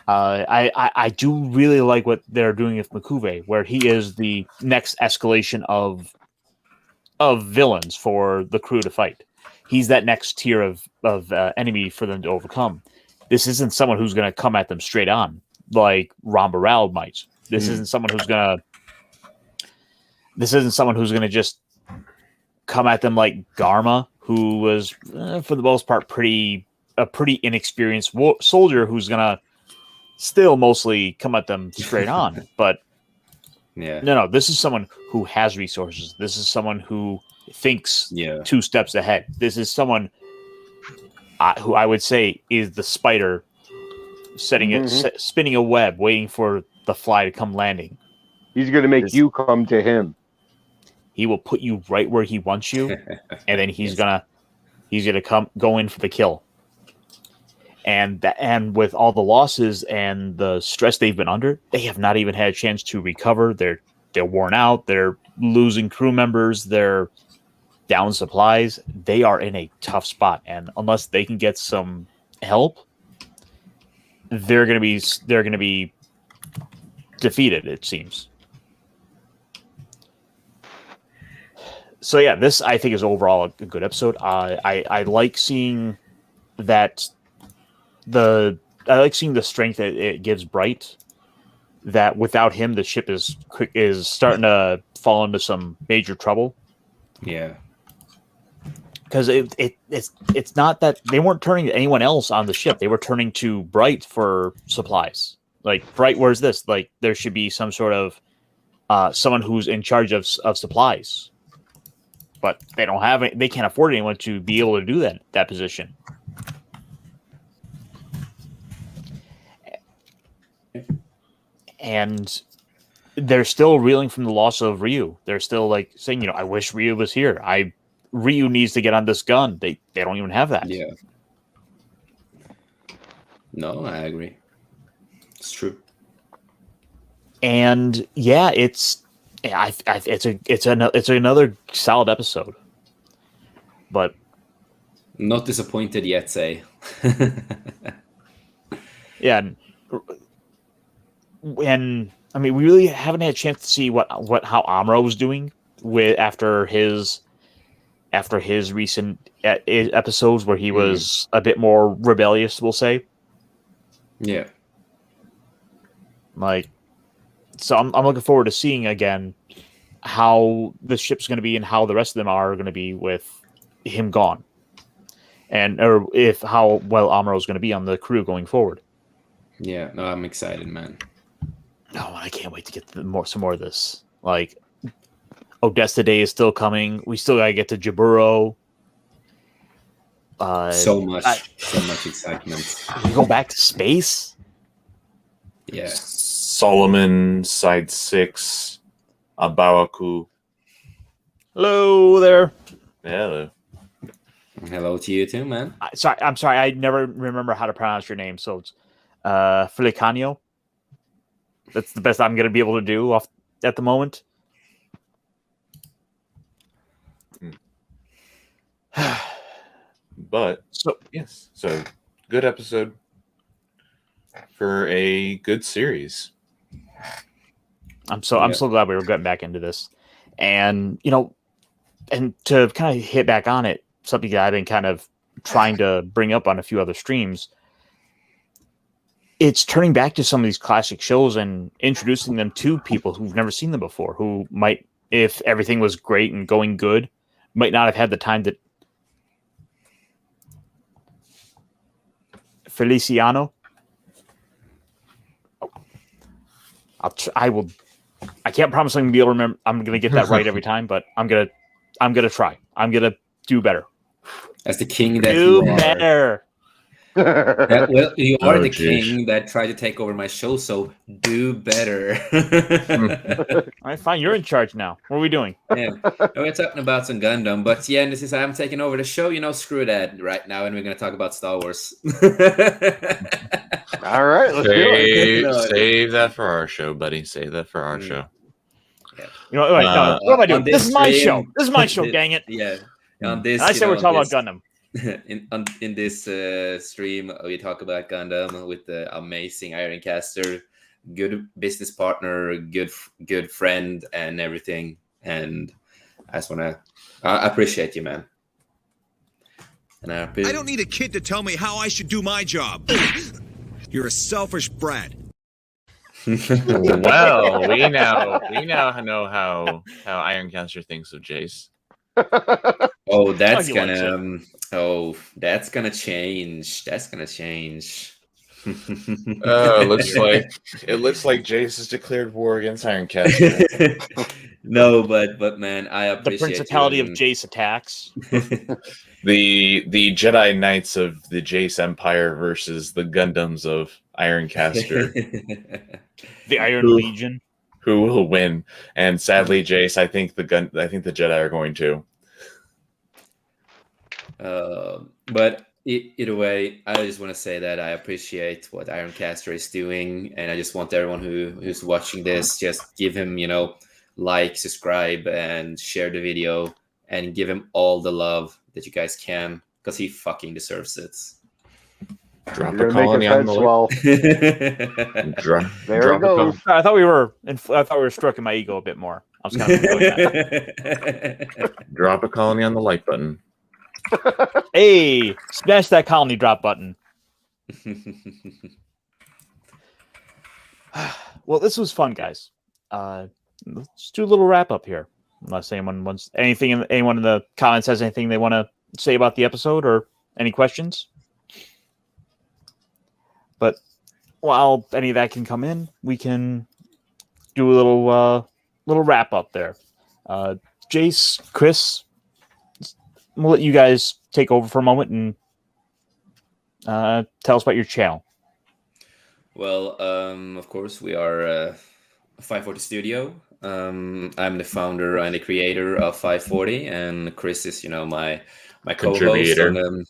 I do really like what they're doing with Mkuve, where he is the next escalation of villains for the crew to fight. He's that next tier of enemy for them to overcome. This isn't someone who's going to come at them straight on like Ramba Rao might. This isn't someone who's going to this isn't someone who's going to just come at them like Garma, who was, for the most part, a pretty inexperienced soldier who's going to still mostly come at them straight on. But no, this is someone who has resources. This is someone who thinks 2 steps ahead. This is someone who I would say is the spider spinning a web, waiting for the fly to come landing. He's going to make you come to him. He will put you right where he wants you, and then he's gonna go in for the kill. And with all the losses and the stress they've been under, they have not even had a chance to recover. They're worn out. They're losing crew members. They're down supplies. They are in a tough spot, and unless they can get some help, they're gonna be defeated, it seems. So yeah, this I think is overall a good episode. I like seeing that I like seeing the strength that it gives Bright. That without him, the ship is starting to fall into some major trouble. Yeah, because it's not that they weren't turning to anyone else on the ship; they were turning to Bright for supplies. Like, Bright, where's this? Like, there should be some sort of someone who's in charge of supplies. But they don't have it. They can't afford anyone to be able to do that position. And they're still reeling from the loss of Ryu. They're still like saying, I wish Ryu was here. Ryu needs to get on this gun. They don't even have that. Yeah. No, I agree. It's true. And yeah, it's another solid episode, but not disappointed yet. Say, yeah. And I mean, we really haven't had a chance to see how Amuro was doing after his recent episodes where he was a bit more rebellious, we'll say. Yeah. So I'm looking forward to seeing again how the ship's going to be and how the rest of them are going to be with him gone, or how well Amuro's going to be on the crew going forward. Yeah, no, I'm excited, man. Oh, I can't wait to get some more of this. Like, Odessa Day is still coming. We still got to get to Jaburo. So much excitement. We go back to space. Yeah. Solomon, Side 6, Abawaku. Hello there. Hello. Hello to you too, man. I'm sorry. I never remember how to pronounce your name. So it's Felicanio. That's the best I'm going to be able to do at the moment. But yes, so good episode for a good series. I'm so glad we were getting back into this, and and to kind of hit back on it, something that I've been kind of trying to bring up on a few other streams. It's turning back to some of these classic shows and introducing them to people who've never seen them before, who might, if everything was great and going good, might not have had the time to. Feliciano. I can't promise I'm gonna be able to remember. I'm gonna get that right every time, but I'm gonna try. I'm gonna do better. As the king that do you are. Better. Well, you are the king that tried to take over my show, so do better. All right, fine. You're in charge now. What are we doing? Yeah, we're talking about some Gundam, but yeah, and this is I'm taking over the show. Screw that right now, and we're gonna talk about Star Wars. All right, let's do it. Save that for our show, buddy. Save that for our show. Yeah. No, what am I doing? This is my show. This is my show. Dang it. Yeah. On this, I said we're talking about Gundam. In this stream, we talk about Gundam with the amazing Ironcaster, good business partner, good friend, and everything. And I just want to appreciate you, man. And I don't need a kid to tell me how I should do my job. You're a selfish brat. Well, we now know how Ironcaster thinks of Jace. Oh, that's he likes gonna. it. That's gonna change. That's gonna change. It looks like Jace has declared war against Ironcaster. No, but man, I The appreciate Principality you of Jace attacks. The Jedi Knights of the Jace Empire versus the Gundams of Ironcaster. The Iron Ooh. Legion. Who will win? And sadly, Jace, I think the Jedi are going to. But either way, I just want to say that I appreciate what Ironcaster is doing, and I just want everyone who's watching this just give him, like, subscribe, and share the video, and give him all the love that you guys can, because he fucking deserves it. Drop You're a gonna make colony his on head the swell. There There it goes. I thought we were stroking my ego a bit more. I was kind of enjoying that. Drop a colony on the like button. Hey, smash that colony drop button. Well, this was fun, guys. Let's do a little wrap up here. Unless anyone wants anything, anyone in the comments has anything they want to say about the episode or any questions. But while any of that can come in, we can do a little wrap up there. Jace, Chris, we'll let you guys take over for a moment and tell us about your channel. Well, of course, we are 540 Studio. I'm the founder and the creator of 540, and Chris is, my co-host on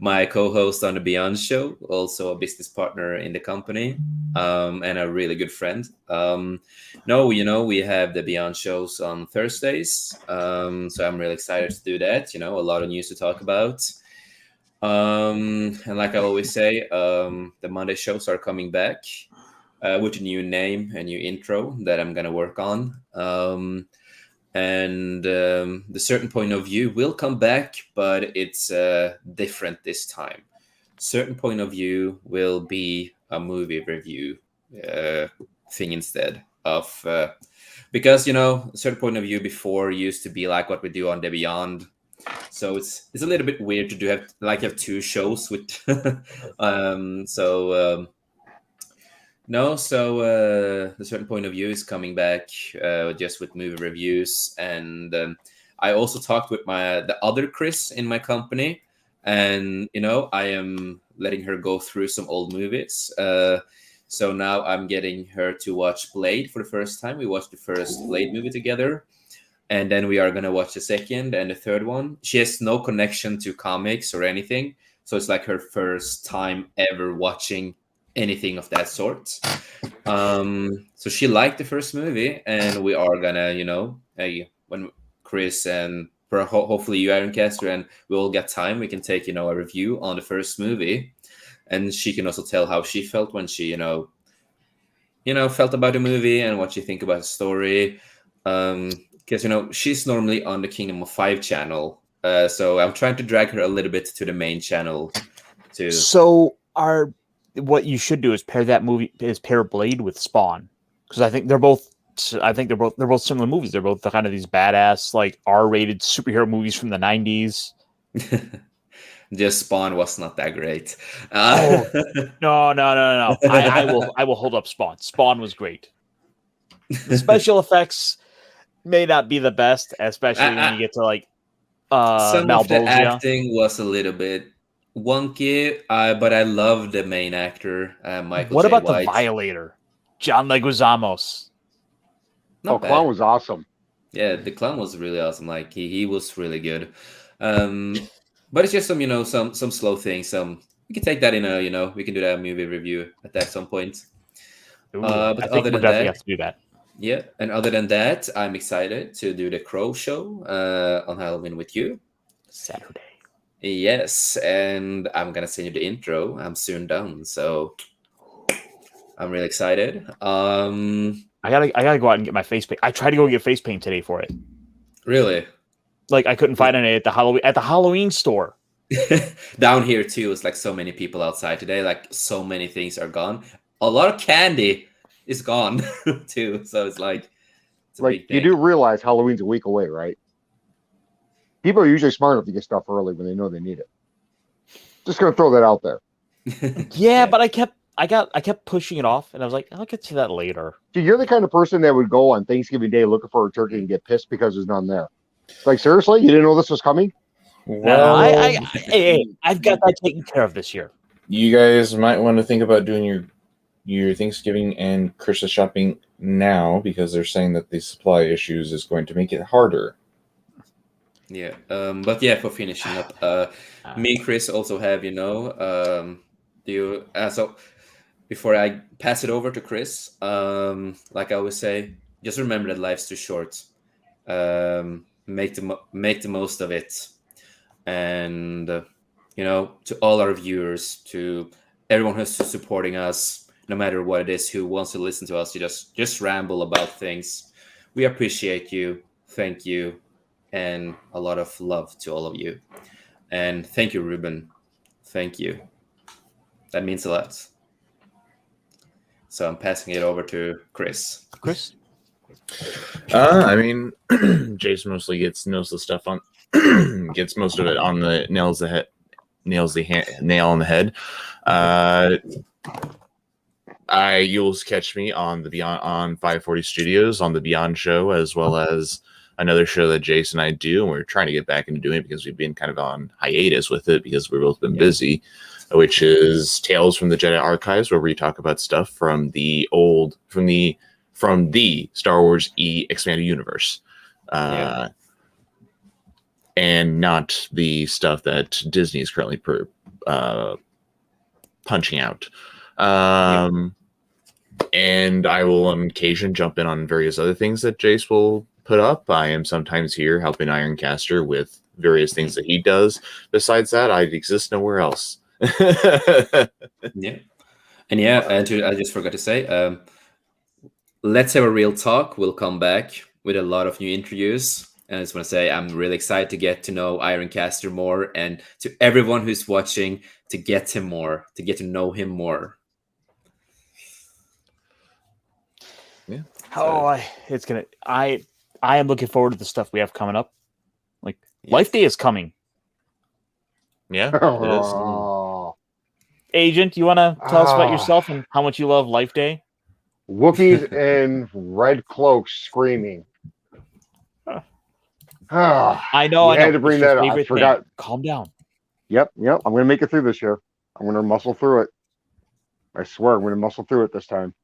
my co-host on the Beyond Show, also a business partner in the company, and a really good friend. We have the Beyond shows on Thursdays, so I'm really excited to do that. A lot of news to talk about. And like I always say, the Monday shows are coming back with a new name, a new intro that I'm gonna work on. And the certain point of view will come back, but it's different this time. Certain point of view will be a movie review thing instead of because a certain point of view before used to be like what we do on the Beyond. So it's a little bit weird to have two shows with the certain point of view is coming back just with movie reviews, and I also talked with the other Chris in my company, and I am letting her go through some old movies. So now I'm getting her to watch Blade for the first time. We watched the first Blade movie together, and then we are gonna watch the second and the third one. She has no connection to comics or anything, so it's like her first time ever watching anything of that sort. So she liked the first movie, and we are gonna, when Chris and hopefully you, Ironcaster, and we all get time, we can take, a review on the first movie, and she can also tell how she felt when she, felt about the movie and what she think about the story. Because she's normally on the Kingdom of Five channel, so I'm trying to drag her a little bit to the main channel. What you should do is pair Blade with Spawn, because I think they're both similar movies. They're both kind of these badass, like, R-rated superhero movies from the 90s. Just Spawn was not that great. No. I will hold up Spawn. Spawn was great. The special effects may not be the best, especially when you get to like some of the Malbolgia. acting was a little bit wonky, but I love the main actor, Michael. What J. about White. the Violator, John Leguizamo? Not bad. Clown was awesome. Yeah, the clown was really awesome. Like he was really good. But it's just some slow things. We can take that in we can do that movie review at that some point. Ooh, But I think other we'll than definitely that, have to do that. yeah. And other than that, I'm excited to do the Crow show on Halloween with you. Saturday. Yes, and I'm gonna send you the intro. I'm soon done, so I'm really excited. I gotta go out and get my face paint. I tried to go get face paint today for it. Really? Like, I couldn't find any at the Halloween store. Down here too, it's like so many people outside today. Like so many things are gone. a lot of candy is gone too. So it's like it's a Like, big you thing. do realize Halloween's a week away, right? People are usually smart enough to get stuff early when they know they need it. Just gonna throw that out there. Yeah, but I kept pushing it off, and I was like, I'll get to that later. See, you're the kind of person that would go on Thanksgiving Day looking for a turkey and get pissed because there's none there. Like, seriously, you didn't know this was coming? No, I've got that taken care of this year. You guys might want to think about doing your Thanksgiving and Christmas shopping now, because they're saying that the supply issues is going to make it harder. Yeah, but yeah, for finishing up, me and Chris also have, so before I pass it over to Chris, like I always say, just remember that life's too short. Make the most of it, and to all our viewers, to everyone who's supporting us, no matter what it is, who wants to listen to us, to just ramble about things. We appreciate you. Thank you. And a lot of love to all of you. And thank you, Ruben. Thank you. That means a lot. So I'm passing it over to Chris. Chris? I mean, Jason mostly knows the stuff on gets most of it on the nail on the head. You'll catch me on the Beyond on 540 Studios on the Beyond show, as well as another show that Jason and I do, and we're trying to get back into doing it because we've been kind of on hiatus with it because we've both been busy, which is Tales from the Jedi Archives, where we talk about stuff from the Star Wars expanded universe, and not the stuff that Disney is currently punching out. And I will on occasion jump in on various other things that Jace will put up. I am sometimes here helping Ironcaster with various things that he does. Besides that, I exist nowhere else. I just forgot to say, let's have a real talk. We'll come back with a lot of new interviews. And I just want to say I'm really excited to get to know Ironcaster more, and to everyone who's watching, to get him more, to get to know him more. Yeah. I am looking forward to the stuff we have coming up. Like, Life Day is coming. Yeah. Oh. Agent, you want to tell us about yourself and how much you love Life Day? Wookiees in red cloaks screaming. I know. I had to bring that up. I forgot. Calm down. Yep. I'm going to make it through this year. I'm going to muscle through it. I swear, I'm going to muscle through it this time.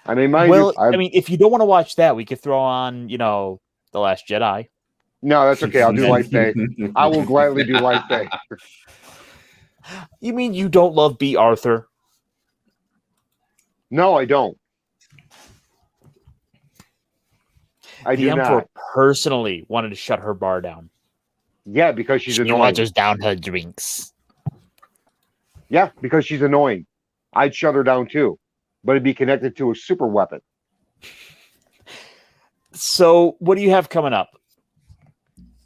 I mean, if you don't want to watch that, we could throw on, The Last Jedi. No, that's okay. I'll do Life Day. I will gladly do Life Day. You mean you don't love B. Arthur? No, I don't. The Emperor personally wanted to shut her bar down. Yeah, because she's annoying. She wants us down her drinks. Yeah, because she's annoying. I'd shut her down too, but it'd be connected to a super weapon. So, what do you have coming up?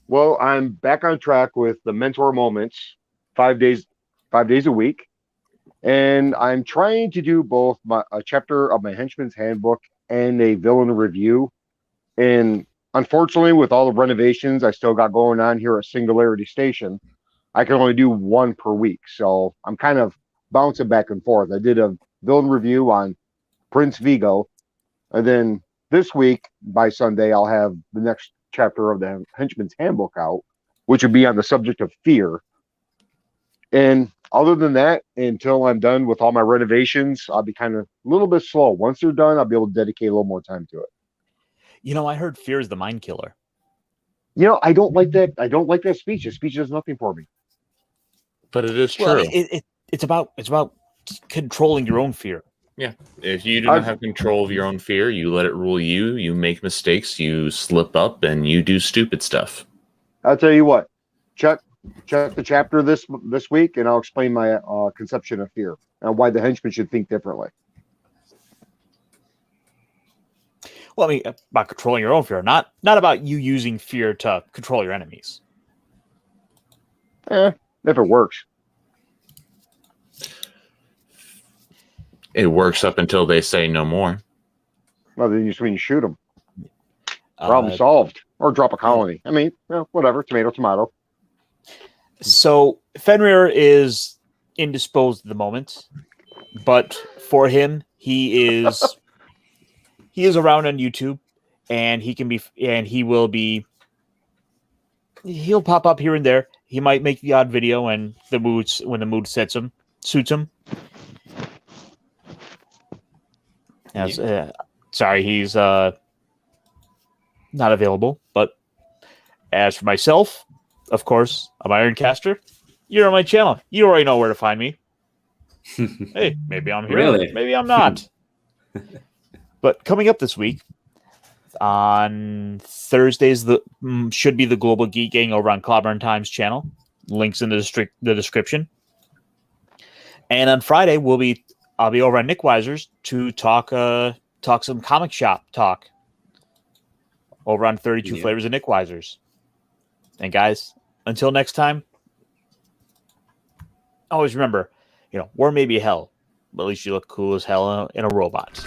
Well, I'm back on track with the Mentor Moments, 5 days a week, and I'm trying to do both a chapter of my Henchman's Handbook and a villain review. And unfortunately, with all the renovations I still got going on here at Singularity Station, I can only do one per week. So I'm kind of bouncing back and forth. I did a villain review on Prince Vigo, and then this week by Sunday I'll have the next chapter of the Henchman's Handbook out, which would be on the subject of fear. And other than that, until I'm done with all my renovations, I'll be kind of a little bit slow. Once they're done, I'll be able to dedicate a little more time to it. I heard fear is the mind killer. I don't like that. I don't like that speech. The speech does nothing for me. But it is true. Well, it's about controlling your own fear. Yeah. If you do not have control of your own fear, you let it rule you. You make mistakes. You slip up, and you do stupid stuff. I'll tell you what. Check the chapter this week, and I'll explain my conception of fear and why the henchmen should think differently. Well, I mean, about controlling your own fear, not about you using fear to control your enemies. If it works. It works up until they say no more. Well, then you just mean you shoot them. Problem solved. Or drop a colony. I mean, whatever. Tomato, tomato. So Fenrir is indisposed at the moment, but for him, he is around on YouTube, and he'll pop up here and there. He might make the odd video when the mood suits him. Sorry, he's not available. But as for myself, of course, I'm Ironcaster. You're on my channel. You already know where to find me. Hey, maybe I'm here. Really? Maybe I'm not. But coming up this week, on Thursdays, should be the Global Geek Gang over on Clobber and Times channel. Links in the description. And on Friday, I'll be over on Nick Weiser's to talk some comic shop talk over on 32 Flavors of Nick Weiser's. And guys, until next time, always remember, war may be hell, but at least you look cool as hell in a robot.